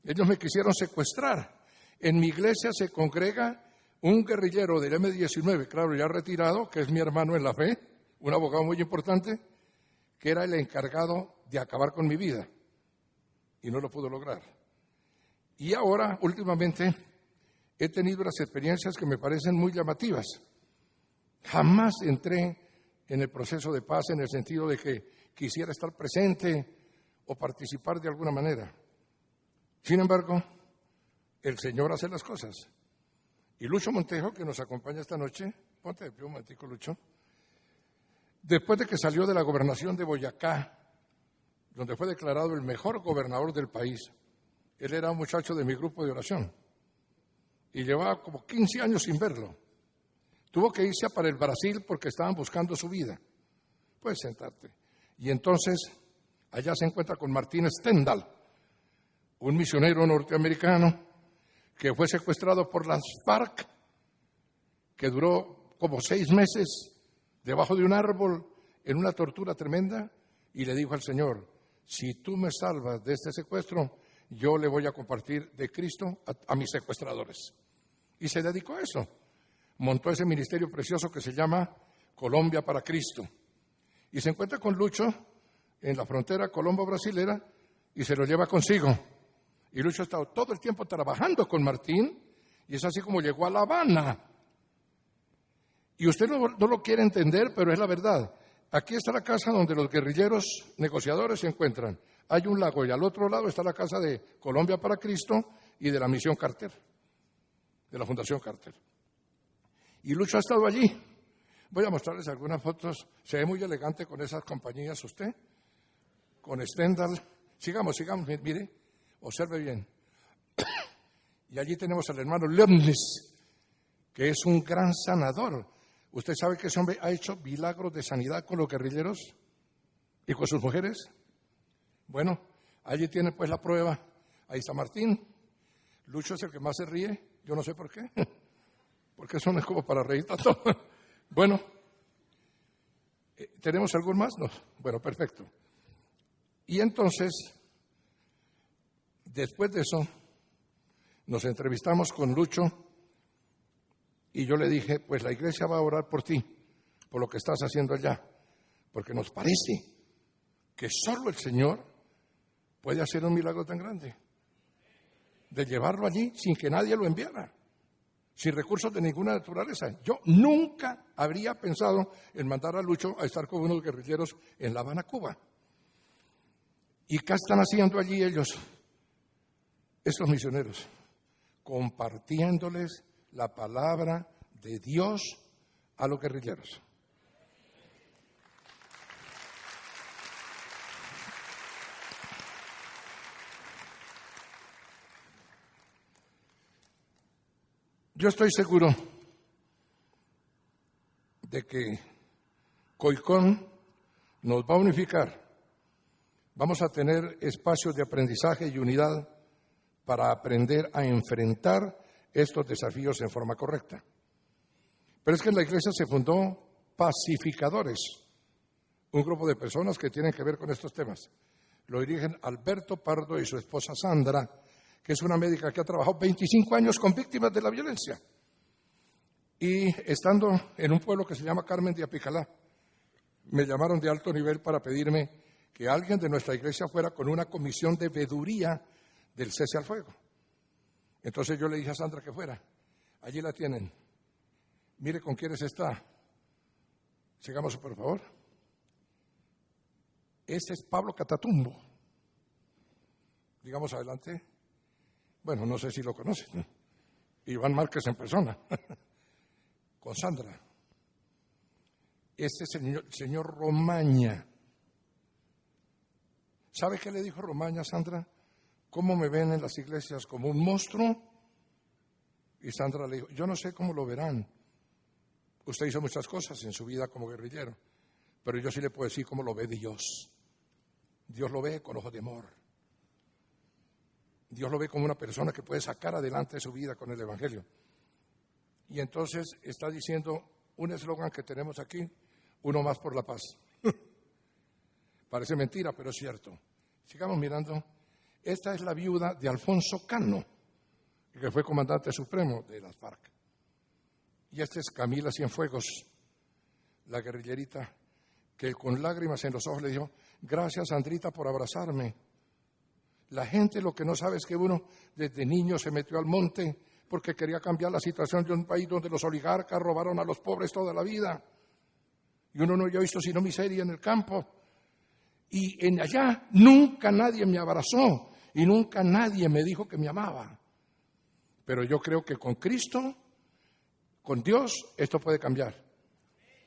Ellos me quisieron secuestrar. En mi iglesia se congrega un guerrillero del M-19, claro, ya retirado, que es mi hermano en la fe, un abogado muy importante, que era el encargado de acabar con mi vida. Y no lo pudo lograr. Y ahora, últimamente, he tenido unas experiencias que me parecen muy llamativas. Jamás entré en el proceso de paz en el sentido de que quisiera estar presente o participar de alguna manera. Sin embargo, el Señor hace las cosas. Y Lucho Montejo, que nos acompaña esta noche, ponte de pie un momentico, Lucho, después de que salió de la gobernación de Boyacá, donde fue declarado el mejor gobernador del país, él era un muchacho de mi grupo de oración y llevaba como 15 años sin verlo. Tuvo que irse para el Brasil porque estaban buscando su vida. Puedes sentarte. Y entonces, allá se encuentra con Martín Stendhal, un misionero norteamericano que fue secuestrado por las FARC, que duró como 6 meses debajo de un árbol en una tortura tremenda, y le dijo al Señor, si tú me salvas de este secuestro, yo le voy a compartir de Cristo a mis secuestradores. Y se dedicó a eso. Montó ese ministerio precioso que se llama Colombia para Cristo. Y se encuentra con Lucho en la frontera colombo-brasilera y se lo lleva consigo. Y Lucho ha estado todo el tiempo trabajando con Martín y es así como llegó a La Habana. Y usted no lo quiere entender, pero es la verdad. Aquí está la casa donde los guerrilleros negociadores se encuentran. Hay un lago y al otro lado está la casa de Colombia para Cristo y de la Misión Carter, de la Fundación Carter. Y Lucho ha estado allí. Voy a mostrarles algunas fotos. Se ve muy elegante con esas compañías usted, con Stendhal. Sigamos, mire, observe bien. Y allí tenemos al hermano Lernis, que es un gran sanador. ¿Usted sabe que ese hombre ha hecho milagros de sanidad con los guerrilleros y con sus mujeres? Bueno, allí tiene pues la prueba. Ahí está Martín. Lucho es el que más se ríe. Yo no sé por qué. Porque eso no es como para reír tanto. Bueno, ¿tenemos algo más? No. Bueno, perfecto. Y entonces, después de eso, nos entrevistamos con Lucho y yo le dije, pues la iglesia va a orar por ti, por lo que estás haciendo allá, porque nos parece que solo el Señor puede hacer un milagro tan grande, de llevarlo allí sin que nadie lo enviara, sin recursos de ninguna naturaleza. Yo nunca habría pensado en mandar a Lucho a estar con unos guerrilleros en La Habana, Cuba. ¿Y qué están haciendo allí ellos, estos misioneros? Compartiéndoles la palabra de Dios a los guerrilleros. Yo estoy seguro de que COICON nos va a unificar. Vamos a tener espacios de aprendizaje y unidad para aprender a enfrentar estos desafíos en forma correcta. Pero es que en la iglesia se fundó Pacificadores, un grupo de personas que tienen que ver con estos temas. Lo dirigen Alberto Pardo y su esposa Sandra, que es una médica que ha trabajado 25 años con víctimas de la violencia. Y estando en un pueblo que se llama Carmen de Apicalá, me llamaron de alto nivel para pedirme que alguien de nuestra iglesia fuera con una comisión de veeduría del cese al fuego. Entonces yo le dije a Sandra que fuera. Allí la tienen. Mire con quiénes está. Sigamos, por favor. Ese es Pablo Catatumbo. Digamos adelante. Bueno, no sé si lo conocen. Iván Márquez en persona. Con Sandra. Este es el señor Romaña. ¿Sabe qué le dijo Romaña a Sandra? ¿Cómo me ven en las iglesias? ¿Como un monstruo? Y Sandra le dijo, yo no sé cómo lo verán. Usted hizo muchas cosas en su vida como guerrillero, pero yo sí le puedo decir cómo lo ve Dios. Dios lo ve con ojos de amor. Dios lo ve como una persona que puede sacar adelante su vida con el Evangelio. Y entonces está diciendo un eslogan que tenemos aquí, uno más por la paz. Parece mentira, pero es cierto. Sigamos mirando. Esta es la viuda de Alfonso Cano, que fue comandante supremo de las FARC. Y esta es Camila Cienfuegos, la guerrillerita, que con lágrimas en los ojos le dijo, gracias Sandrita por abrazarme. La gente lo que no sabe es que uno desde niño se metió al monte porque quería cambiar la situación de un país donde los oligarcas robaron a los pobres toda la vida. Y uno no había visto sino miseria en el campo. Y en allá nunca nadie me abrazó y nunca nadie me dijo que me amaba. Pero yo creo que con Cristo, con Dios, esto puede cambiar.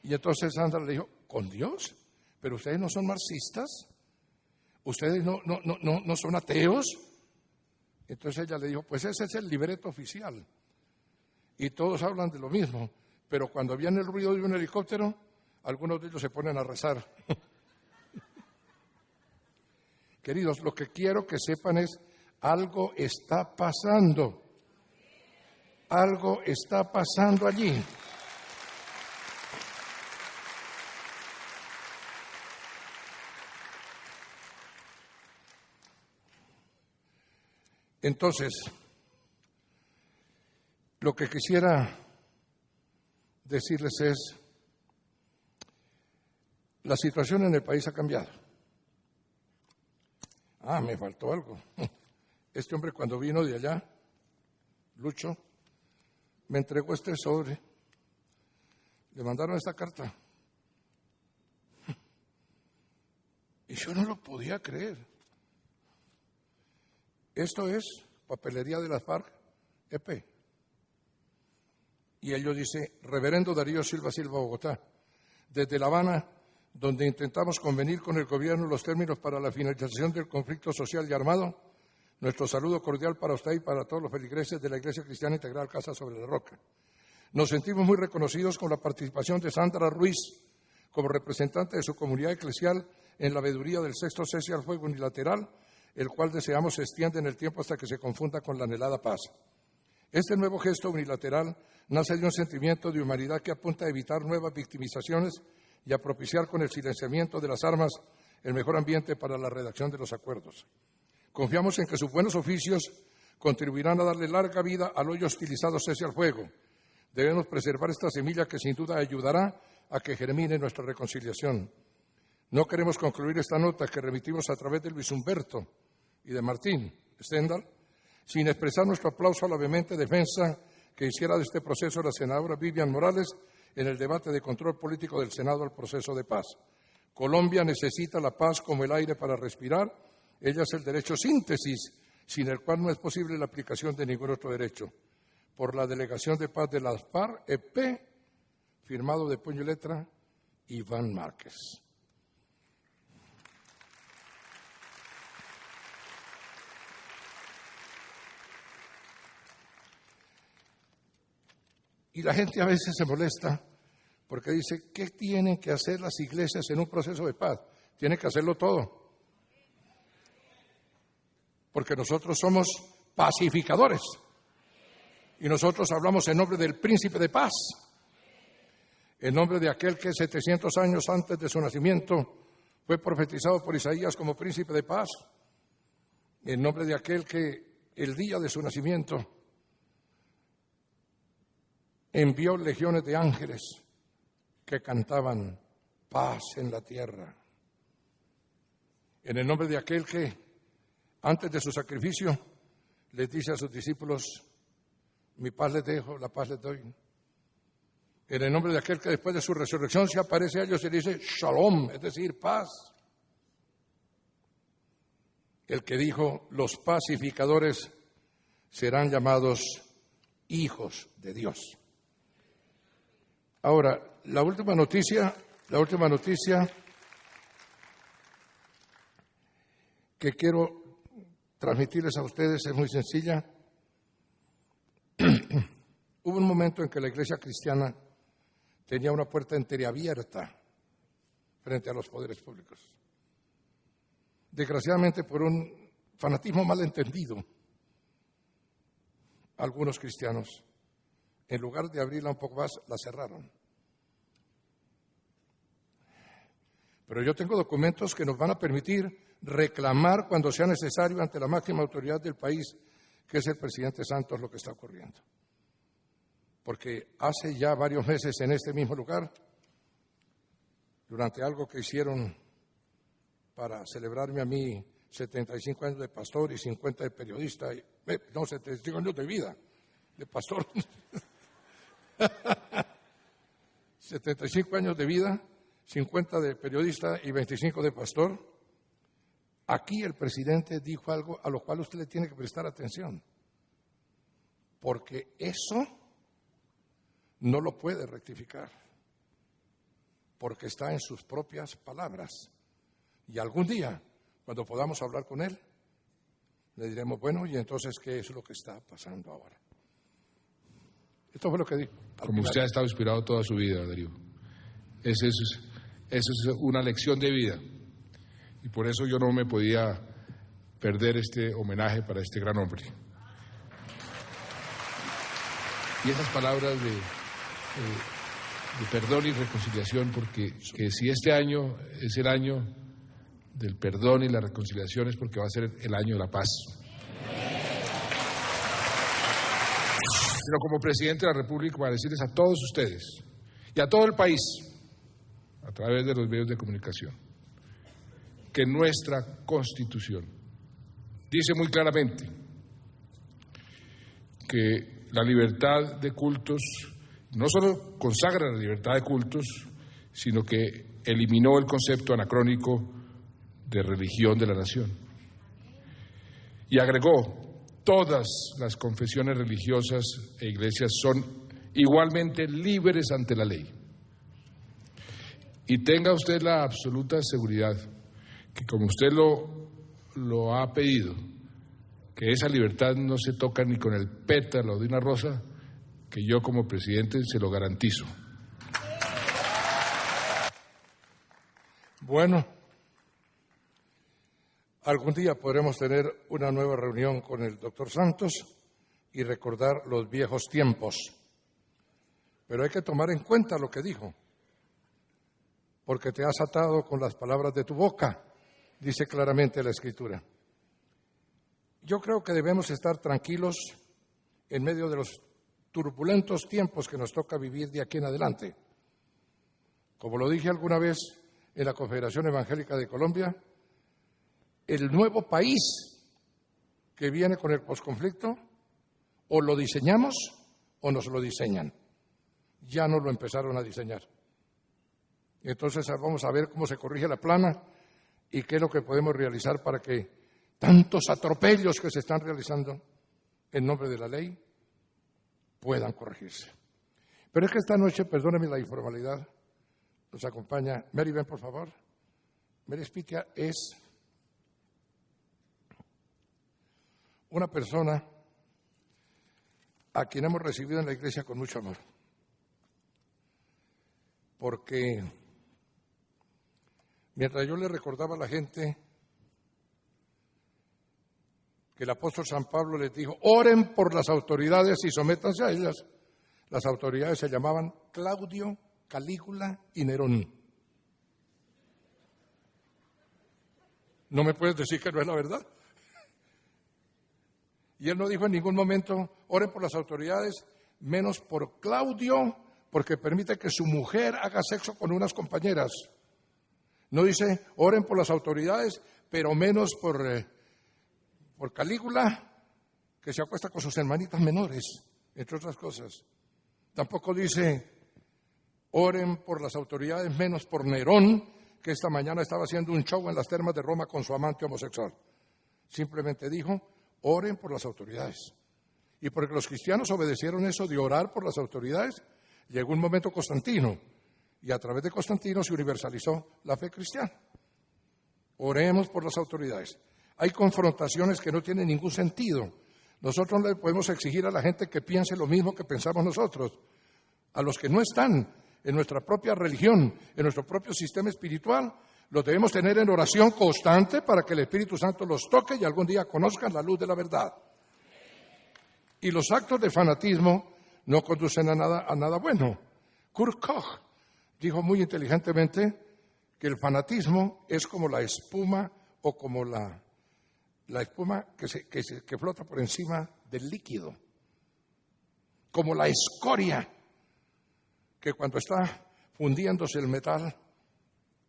Y entonces Sandra le dijo, ¿con Dios? ¿Pero ustedes no son marxistas? ¿Ustedes no son ateos? Entonces ella le dijo, pues ese es el libreto oficial. Y todos hablan de lo mismo, pero cuando viene el ruido de un helicóptero, algunos de ellos se ponen a rezar. Queridos, lo que quiero que sepan es, algo está pasando. Algo está pasando allí. Entonces, lo que quisiera decirles es, la situación en el país ha cambiado. Me faltó algo. Este hombre cuando vino de allá, Lucho, me entregó este sobre. Le mandaron esta carta. Y yo no lo podía creer. Esto es papelería de las FARC-EP. Y ello dice, Reverendo Darío Silva Silva, Bogotá. Desde La Habana, donde intentamos convenir con el gobierno los términos para la finalización del conflicto social y armado, nuestro saludo cordial para usted y para todos los feligreses de la Iglesia Cristiana Integral Casa sobre la Roca. Nos sentimos muy reconocidos con la participación de Sandra Ruiz como representante de su comunidad eclesial en la veeduría del sexto cese al fuego unilateral, el cual deseamos se extienda en el tiempo hasta que se confunda con la anhelada paz. Este nuevo gesto unilateral nace de un sentimiento de humanidad que apunta a evitar nuevas victimizaciones y a propiciar con el silenciamiento de las armas el mejor ambiente para la redacción de los acuerdos. Confiamos en que sus buenos oficios contribuirán a darle larga vida al hoy hostilizado cese al fuego. Debemos preservar esta semilla que sin duda ayudará a que germine nuestra reconciliación. No queremos concluir esta nota que remitimos a través de Luis Humberto y de Martín Stendhal sin expresar nuestro aplauso a la vehemente defensa que hiciera de este proceso la senadora Vivian Morales en el debate de control político del Senado al proceso de paz. Colombia necesita la paz como el aire para respirar. Ella es el derecho síntesis, sin el cual no es posible la aplicación de ningún otro derecho. Por la Delegación de Paz de las FARC-EP, firmado de puño y letra, Iván Márquez. Y la gente a veces se molesta porque dice, ¿qué tienen que hacer las iglesias en un proceso de paz? Tienen que hacerlo todo. Porque nosotros somos pacificadores. Y nosotros hablamos en nombre del príncipe de paz. En nombre de aquel que 700 años antes de su nacimiento fue profetizado por Isaías como príncipe de paz. En nombre de aquel que el día de su nacimiento envió legiones de ángeles que cantaban paz en la tierra. En el nombre de aquel que, antes de su sacrificio, les dice a sus discípulos, mi paz les dejo, la paz les doy. En el nombre de aquel que después de su resurrección se aparece a ellos y dice, shalom, es decir, paz. El que dijo, los pacificadores serán llamados hijos de Dios. Ahora, la última noticia que quiero transmitirles a ustedes es muy sencilla. Hubo un momento en que la iglesia cristiana tenía una puerta entreabierta frente a los poderes públicos. Desgraciadamente, por un fanatismo malentendido, algunos cristianos, en lugar de abrirla un poco más, la cerraron. Pero yo tengo documentos que nos van a permitir reclamar cuando sea necesario ante la máxima autoridad del país, que es el presidente Santos, lo que está ocurriendo. Porque hace ya varios meses en este mismo lugar, durante algo que hicieron para celebrarme a mí 75 años de pastor y 50 de periodista, 75 años de vida de pastor, 75 años de vida, 50 de periodista y 25 de pastor. Aquí el presidente dijo algo a lo cual usted le tiene que prestar atención, porque eso no lo puede rectificar, porque está en sus propias palabras. Y algún día, cuando podamos hablar con él, le diremos, bueno, ¿y entonces qué es lo que está pasando ahora? Esto fue lo que dijo. Como usted ha estado inspirado toda su vida, Darío. Eso es una lección de vida. Y por eso yo no me podía perder este homenaje para este gran hombre. Y esas palabras de perdón y reconciliación, porque si este año es el año del perdón y la reconciliación, es porque va a ser el año de la paz. Pero como presidente de la República, para decirles a todos ustedes y a todo el país, a través de los medios de comunicación, que nuestra Constitución dice muy claramente que la libertad de cultos no solo consagra la libertad de cultos, sino que eliminó el concepto anacrónico de religión de la nación. Y agregó, todas las confesiones religiosas e iglesias son igualmente libres ante la ley. Y tenga usted la absoluta seguridad que, como usted lo ha pedido, que esa libertad no se toca ni con el pétalo de una rosa, que yo como presidente se lo garantizo. Bueno, algún día podremos tener una nueva reunión con el doctor Santos y recordar los viejos tiempos. Pero hay que tomar en cuenta lo que dijo, porque te has atado con las palabras de tu boca, dice claramente la Escritura. Yo creo que debemos estar tranquilos en medio de los turbulentos tiempos que nos toca vivir de aquí en adelante. Como lo dije alguna vez en la Confederación Evangélica de Colombia, el nuevo país que viene con el posconflicto, o lo diseñamos o nos lo diseñan. Ya nos lo empezaron a diseñar. Entonces vamos a ver cómo se corrige la plana y qué es lo que podemos realizar para que tantos atropellos que se están realizando en nombre de la ley puedan corregirse. Pero es que esta noche, perdóneme la informalidad, nos acompaña Mary, ven por favor. Mary Spitia es una persona a quien hemos recibido en la iglesia con mucho amor, porque mientras yo le recordaba a la gente que el apóstol San Pablo les dijo, oren por las autoridades y sométanse a ellas. Las autoridades se llamaban Claudio, Calígula y Nerón. ¿No me puedes decir que no es la verdad? Y él no dijo en ningún momento, oren por las autoridades, menos por Claudio, porque permite que su mujer haga sexo con unas compañeras. No dice, oren por las autoridades, pero menos por Calígula, que se acuesta con sus hermanitas menores, entre otras cosas. Tampoco dice, oren por las autoridades, menos por Nerón, que esta mañana estaba haciendo un show en las termas de Roma con su amante homosexual. Simplemente dijo, oren por las autoridades. Y porque los cristianos obedecieron eso de orar por las autoridades, llegó un momento Constantino, y a través de Constantino se universalizó la fe cristiana. Oremos por las autoridades. Hay confrontaciones que no tienen ningún sentido. Nosotros no le podemos exigir a la gente que piense lo mismo que pensamos nosotros. A los que no están en nuestra propia religión, en nuestro propio sistema espiritual, los debemos tener en oración constante para que el Espíritu Santo los toque y algún día conozcan la luz de la verdad. Y los actos de fanatismo no conducen a nada bueno. Kurt Koch dijo muy inteligentemente que el fanatismo es como la espuma o como la espuma que flota por encima del líquido, como la escoria que cuando está fundiéndose el metal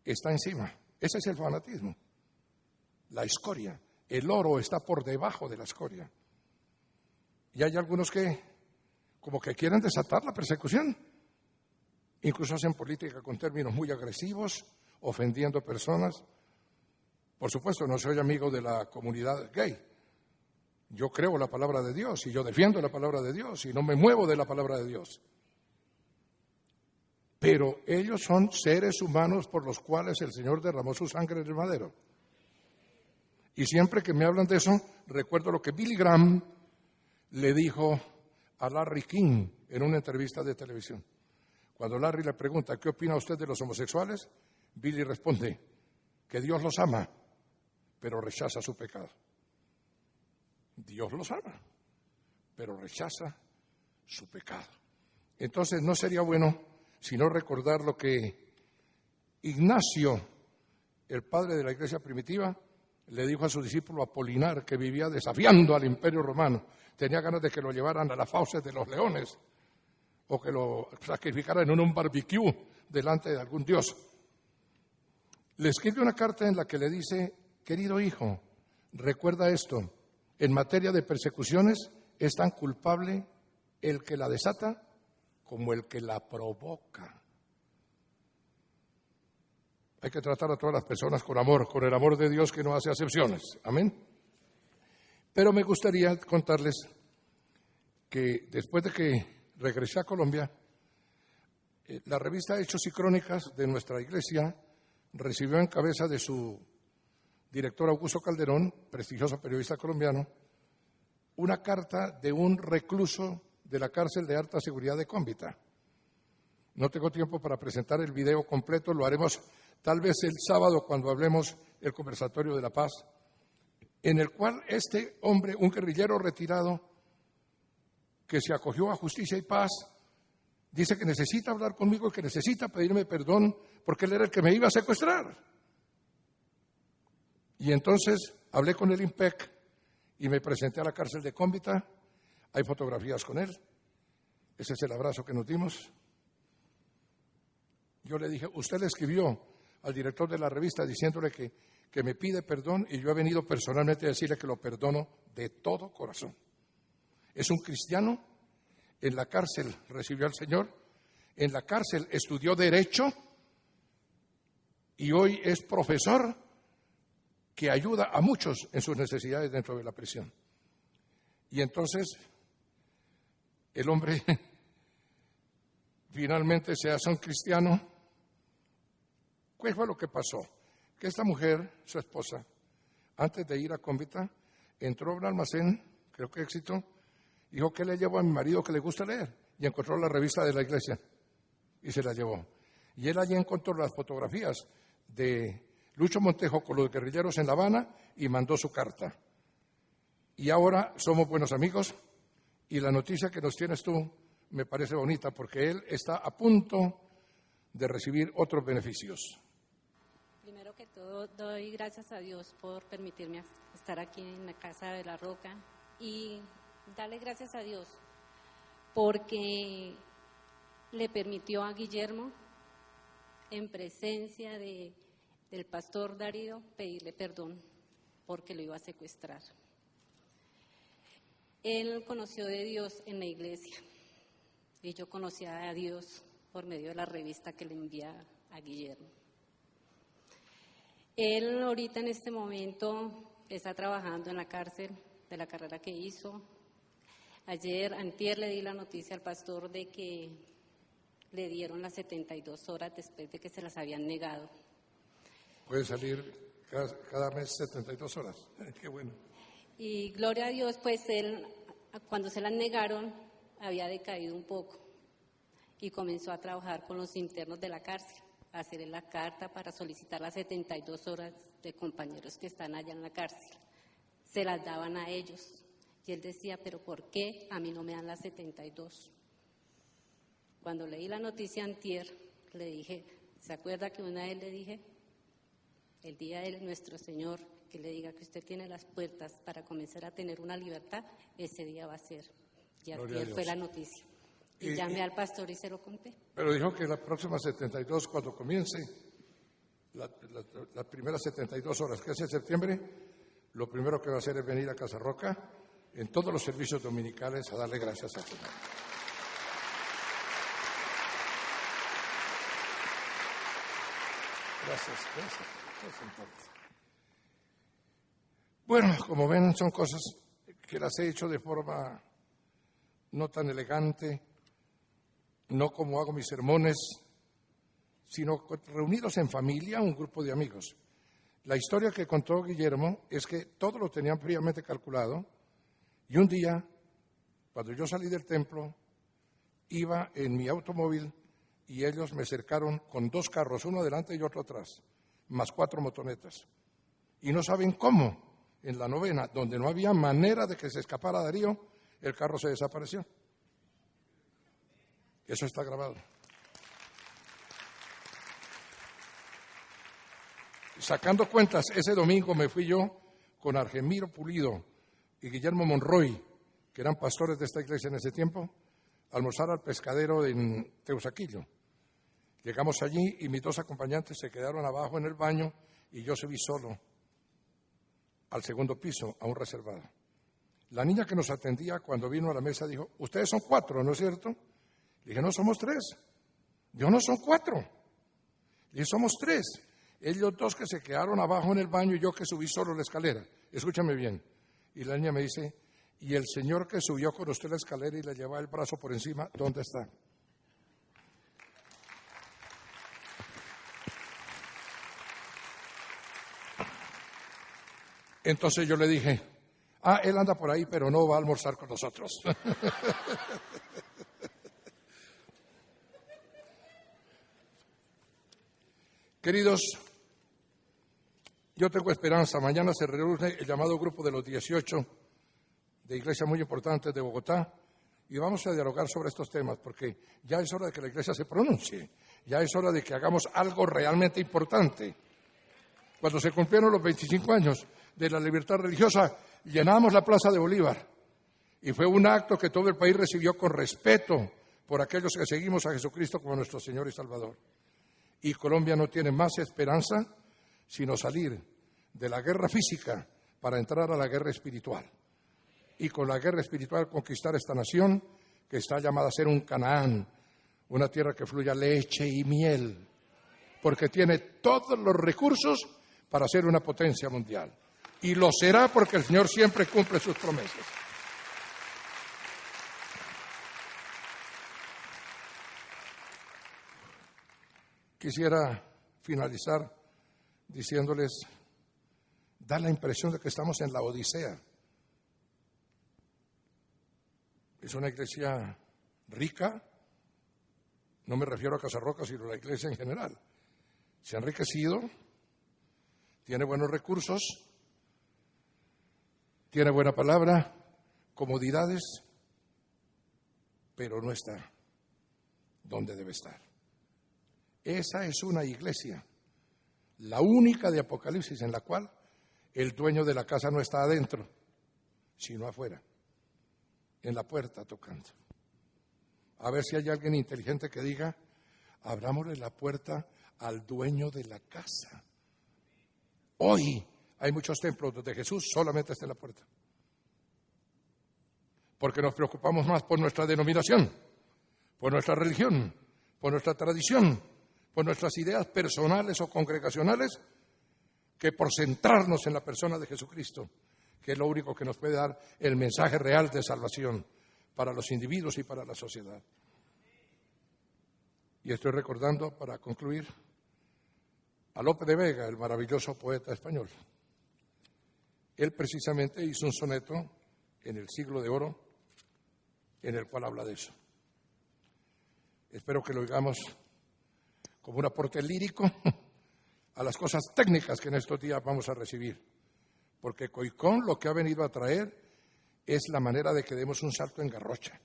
está encima. Ese es el fanatismo, la escoria. El oro está por debajo de la escoria. Y hay algunos que como que quieren desatar la persecución. Incluso hacen política con términos muy agresivos, ofendiendo personas. Por supuesto, no soy amigo de la comunidad gay. Yo creo la palabra de Dios y yo defiendo la palabra de Dios y no me muevo de la palabra de Dios. Pero ellos son seres humanos por los cuales el Señor derramó su sangre en el madero. Y siempre que me hablan de eso, recuerdo lo que Billy Graham le dijo a Larry King en una entrevista de televisión. Cuando Larry le pregunta, ¿qué opina usted de los homosexuales? Billy responde, que Dios los ama, pero rechaza su pecado. Dios los ama, pero rechaza su pecado. Entonces no sería bueno sino recordar lo que Ignacio, el padre de la iglesia primitiva, le dijo a su discípulo Apolinar, que vivía desafiando al imperio romano. Tenía ganas de que lo llevaran a las fauces de los leones o que lo sacrificaran en un barbecue delante de algún dios. Le escribe una carta en la que le dice, querido hijo, recuerda esto, en materia de persecuciones es tan culpable el que la desata como el que la provoca. Hay que tratar a todas las personas con amor, con el amor de Dios que no hace acepciones. Amén. Pero me gustaría contarles que después de que regresé a Colombia, la revista Hechos y Crónicas de nuestra iglesia recibió en cabeza de su director Augusto Calderón, prestigioso periodista colombiano, una carta de un recluso de la cárcel de alta seguridad de Cómbita. No tengo tiempo para presentar el video completo, lo haremos tal vez el sábado cuando hablemos el conversatorio de la paz, en el cual este hombre, un guerrillero retirado, que se acogió a Justicia y Paz, dice que necesita hablar conmigo y que necesita pedirme perdón porque él era el que me iba a secuestrar. Y entonces hablé con el IMPEC y me presenté a la cárcel de Cómbita. Hay fotografías con él. Ese es el abrazo que nos dimos. Yo le dije, usted le escribió al director de la revista diciéndole que me pide perdón y yo he venido personalmente a decirle que lo perdono de todo corazón. Es un cristiano, en la cárcel recibió al Señor, en la cárcel estudió Derecho y hoy es profesor que ayuda a muchos en sus necesidades dentro de la prisión. Y entonces el hombre finalmente se hace un cristiano. ¿Qué fue lo que pasó? Que esta mujer, su esposa, antes de ir a Cómbita, entró a un almacén, creo que Éxito, dijo, ¿qué le llevo a mi marido que le gusta leer? Y encontró la revista de la iglesia y se la llevó. Y él allí encontró las fotografías de Lucho Montejo con los guerrilleros en La Habana y mandó su carta. Y ahora somos buenos amigos y la noticia que nos tienes tú me parece bonita porque él está a punto de recibir otros beneficios. Primero que todo, doy gracias a Dios por permitirme estar aquí en la Casa de la Roca y darle gracias a Dios porque le permitió a Guillermo, en presencia del pastor Darío, pedirle perdón porque lo iba a secuestrar. Él conoció de Dios en la iglesia y yo conocía a Dios por medio de la revista que le envía a Guillermo. Él ahorita en este momento está trabajando en la cárcel de la carrera que hizo. Antier le di la noticia al pastor de que le dieron las 72 horas después de que se las habían negado. Puede salir cada mes 72 horas. Qué bueno. Y gloria a Dios, pues él cuando se las negaron, había decaído un poco y comenzó a trabajar con los internos de la cárcel, a hacer la carta para solicitar las 72 horas de compañeros que están allá en la cárcel. Se las daban a ellos y él decía, pero ¿por qué a mí no me dan las 72? Cuando leí la noticia antier, le dije, ¿se acuerda que una vez le dije, el día de nuestro Señor, que le diga que usted tiene las puertas para comenzar a tener una libertad, ese día va a ser? Y antier fue la noticia. Y llamé al pastor y se lo conté. Pero dijo que las próximas 72, cuando comience, las primeras 72 horas, que es en septiembre, lo primero que va a hacer es venir a Casa Roca en todos los servicios dominicales a darle gracias al Señor. Gracias. Bueno, como ven, son cosas que las he hecho de forma no tan elegante, no como hago mis sermones, sino reunidos en familia, un grupo de amigos. La historia que contó Guillermo es que todo lo tenían fríamente calculado y un día, cuando yo salí del templo, iba en mi automóvil y ellos me cercaron con 2 carros, uno adelante y otro atrás, más 4 motonetas. Y no saben cómo, en la novena, donde no había manera de que se escapara Darío, el carro se desapareció. Eso está grabado. Sacando cuentas, ese domingo me fui yo con Argemiro Pulido y Guillermo Monroy, que eran pastores de esta iglesia en ese tiempo, a almorzar al pescadero en Teusaquillo. Llegamos allí y mis 2 acompañantes se quedaron abajo en el baño y yo subí solo al segundo piso, a un reservado. La niña que nos atendía cuando vino a la mesa dijo, ustedes son 4, ¿no es cierto? Le dije, no, somos 3. Dijo, no, son 4. Le dije, somos 3. Ellos 2 que se quedaron abajo en el baño y yo que subí solo la escalera. Escúchame bien. Y la niña me dice, ¿y el señor que subió con usted la escalera y le llevaba el brazo por encima, dónde está? Entonces yo le dije, él anda por ahí, pero no va a almorzar con nosotros. Queridos, yo tengo esperanza. Mañana se reúne el llamado grupo de los 18 de iglesias muy importantes de Bogotá y vamos a dialogar sobre estos temas porque ya es hora de que la iglesia se pronuncie, ya es hora de que hagamos algo realmente importante. Cuando se cumplieron los 25 años de la libertad religiosa, llenamos la Plaza de Bolívar y fue un acto que todo el país recibió con respeto por aquellos que seguimos a Jesucristo como nuestro Señor y Salvador. Y Colombia no tiene más esperanza sino salir de la guerra física para entrar a la guerra espiritual. Y con la guerra espiritual conquistar esta nación que está llamada a ser un Canaán, una tierra que fluya leche y miel, porque tiene todos los recursos para ser una potencia mundial. Y lo será porque el Señor siempre cumple sus promesas. Quisiera finalizar diciéndoles, da la impresión de que estamos en la Odisea. Es una iglesia rica, no me refiero a Casa Roca, sino a la iglesia en general. Se ha enriquecido, tiene buenos recursos, tiene buena palabra, comodidades, pero no está donde debe estar. Esa es una iglesia, la única de Apocalipsis en la cual el dueño de la casa no está adentro, sino afuera, en la puerta tocando. A ver si hay alguien inteligente que diga, abrámosle la puerta al dueño de la casa. Hoy hay muchos templos donde Jesús solamente está en la puerta. Porque nos preocupamos más por nuestra denominación, por nuestra religión, por nuestra tradición, por nuestras ideas personales o congregacionales, que por centrarnos en la persona de Jesucristo, que es lo único que nos puede dar el mensaje real de salvación para los individuos y para la sociedad. Y estoy recordando, para concluir, a Lope de Vega, el maravilloso poeta español. Él precisamente hizo un soneto en el Siglo de Oro en el cual habla de eso. Espero que lo oigamos como un aporte lírico a las cosas técnicas que en estos días vamos a recibir. Porque COICOM lo que ha venido a traer es la manera de que demos un salto en garrocha.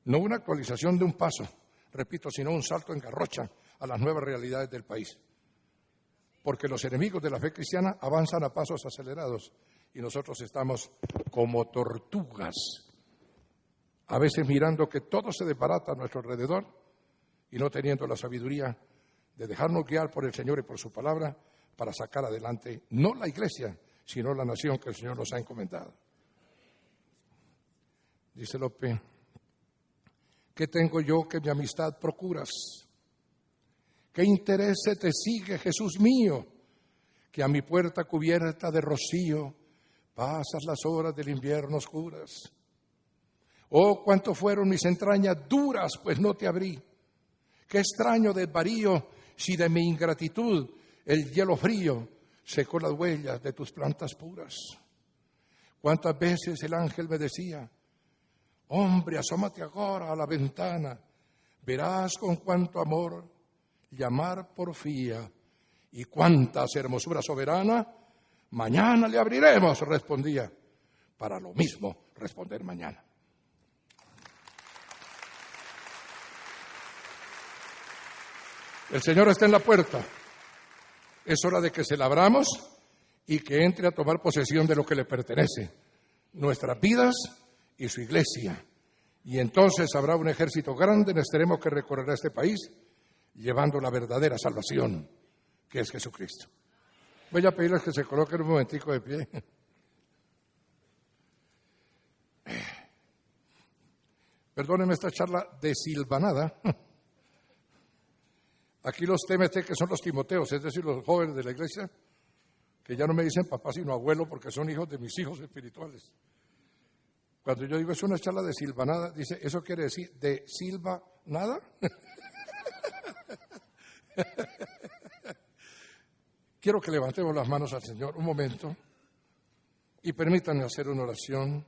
No una actualización de un paso, repito, sino un salto en garrocha a las nuevas realidades del país. Porque los enemigos de la fe cristiana avanzan a pasos acelerados y nosotros estamos como tortugas, a veces mirando que todo se desbarata a nuestro alrededor y no teniendo la sabiduría de dejarnos guiar por el Señor y por su palabra para sacar adelante no la iglesia, sino la nación que el Señor nos ha encomendado. Dice López, ¿qué tengo yo que mi amistad procuras? ¿Qué interés se te sigue, Jesús mío? Que a mi puerta cubierta de rocío pasas las horas del invierno oscuras. Oh, cuánto fueron mis entrañas duras, pues no te abrí. Qué extraño desvarío si de mi ingratitud el hielo frío secó las huellas de tus plantas puras. Cuántas veces el ángel me decía, hombre, asómate ahora a la ventana, verás con cuánto amor llamar porfía y cuántas hermosura soberana, mañana le abriremos, respondía, para lo mismo responder mañana. El Señor está en la puerta. Es hora de que se la abramos y que entre a tomar posesión de lo que le pertenece, nuestras vidas y su iglesia. Y entonces habrá un ejército grande en extremo que recorrerá este país llevando la verdadera salvación, que es Jesucristo. Voy a pedirles que se coloquen un momentico de pie. Perdónenme esta charla desilvanada. Aquí los TMT, que son los Timoteos, es decir, los jóvenes de la iglesia, que ya no me dicen papá sino abuelo porque son hijos de mis hijos espirituales. Cuando yo digo es una charla desilvanada, dice, ¿eso quiere decir de silva nada? Quiero que levantemos las manos al Señor un momento y permítanme hacer una oración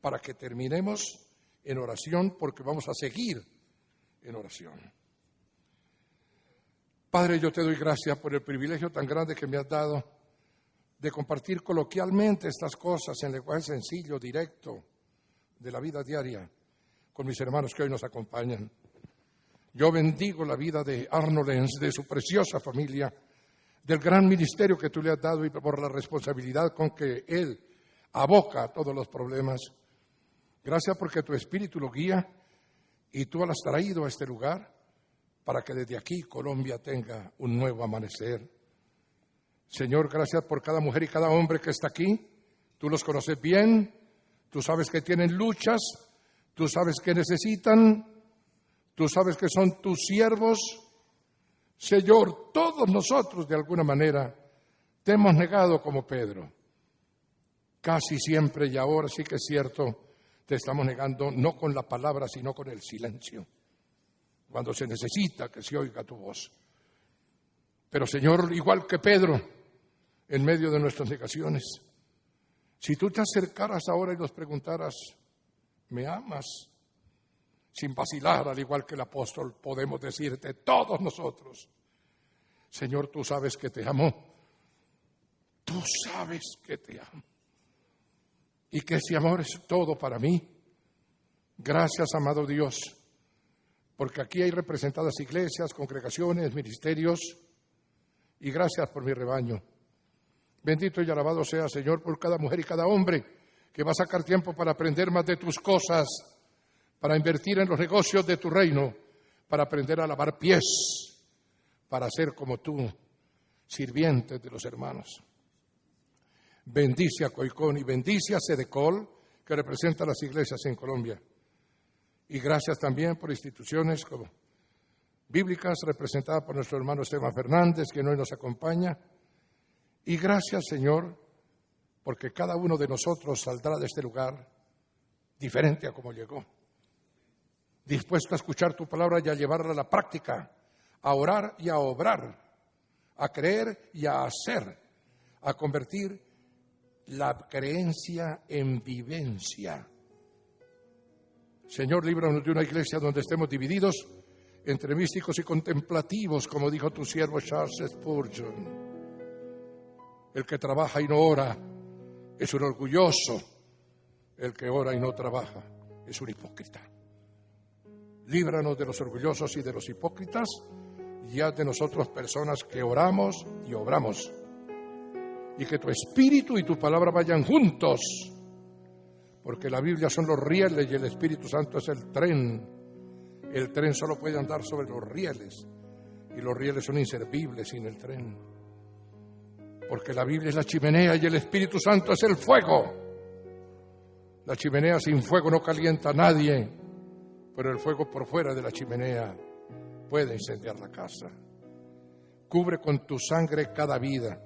para que terminemos en oración porque vamos a seguir en oración. Padre, yo te doy gracias por el privilegio tan grande que me has dado de compartir coloquialmente estas cosas en lenguaje sencillo, directo, de la vida diaria, con mis hermanos que hoy nos acompañan. Yo bendigo la vida de Arnold Lenz, de su preciosa familia, del gran ministerio que tú le has dado y por la responsabilidad con que él aboca todos los problemas. Gracias porque tu Espíritu lo guía y tú lo has traído a este lugar para que desde aquí Colombia tenga un nuevo amanecer. Señor, gracias por cada mujer y cada hombre que está aquí. Tú los conoces bien, tú sabes que tienen luchas, tú sabes que necesitan, tú sabes que son tus siervos. Señor, todos nosotros de alguna manera te hemos negado como Pedro. Casi siempre, y ahora sí que es cierto, te estamos negando no con la palabra, sino con el silencio, cuando se necesita que se oiga tu voz. Pero Señor, igual que Pedro, en medio de nuestras negaciones, si tú te acercaras ahora y nos preguntaras, ¿me amas? Sin vacilar, al igual que el apóstol, podemos decirte todos nosotros, Señor, tú sabes que te amo, tú sabes que te amo, y que ese amor es todo para mí. Gracias, amado Dios, porque aquí hay representadas iglesias, congregaciones, ministerios, y gracias por mi rebaño. Bendito y alabado sea, Señor, por cada mujer y cada hombre que va a sacar tiempo para aprender más de tus cosas, para invertir en los negocios de tu reino, para aprender a lavar pies, para ser como tú, sirvientes de los hermanos. Bendice a COICOM y bendice a Sedecol, que representa las iglesias en Colombia. Y gracias también por instituciones como bíblicas, representadas por nuestro hermano Esteban Fernández, que hoy nos acompaña. Y gracias, Señor, porque cada uno de nosotros saldrá de este lugar diferente a como llegó, dispuesto a escuchar tu palabra y a llevarla a la práctica, a orar y a obrar, a creer y a hacer, a convertir la creencia en vivencia. Señor, líbranos de una iglesia donde estemos divididos entre místicos y contemplativos, como dijo tu siervo Charles Spurgeon. El que trabaja y no ora es un orgulloso. El que ora y no trabaja es un hipócrita. Líbranos de los orgullosos y de los hipócritas, y haz de nosotros personas que oramos y obramos. Y que tu espíritu y tu palabra vayan juntos, porque la Biblia son los rieles y el Espíritu Santo es el tren. El tren solo puede andar sobre los rieles, y los rieles son inservibles sin el tren. Porque la Biblia es la chimenea y el Espíritu Santo es el fuego. La chimenea sin fuego no calienta a nadie, pero el fuego por fuera de la chimenea puede incendiar la casa. Cubre con tu sangre cada vida.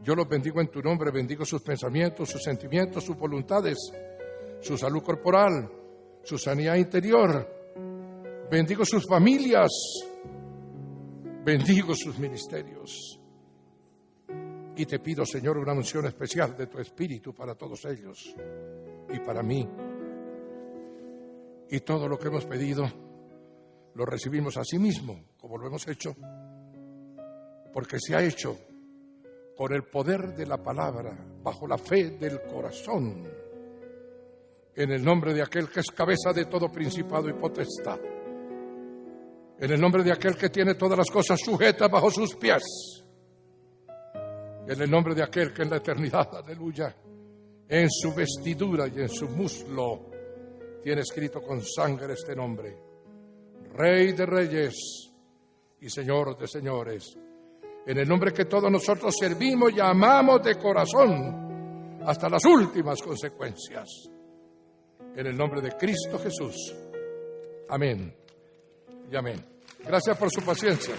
Yo los bendigo en tu nombre, bendigo sus pensamientos, sus sentimientos, sus voluntades, su salud corporal, su sanidad interior. Bendigo sus familias, bendigo sus ministerios. Y te pido, Señor, una unción especial de tu Espíritu para todos ellos y para mí. Y todo lo que hemos pedido lo recibimos a sí mismo, como lo hemos hecho, porque se ha hecho por el poder de la palabra, bajo la fe del corazón, en el nombre de aquel que es cabeza de todo principado y potestad, en el nombre de aquel que tiene todas las cosas sujetas bajo sus pies, en el nombre de aquel que en la eternidad, aleluya, en su vestidura y en su muslo tiene escrito con sangre este nombre: Rey de Reyes y Señor de Señores. En el nombre que todos nosotros servimos y amamos de corazón hasta las últimas consecuencias. En el nombre de Cristo Jesús. Amén y amén. Gracias por su paciencia.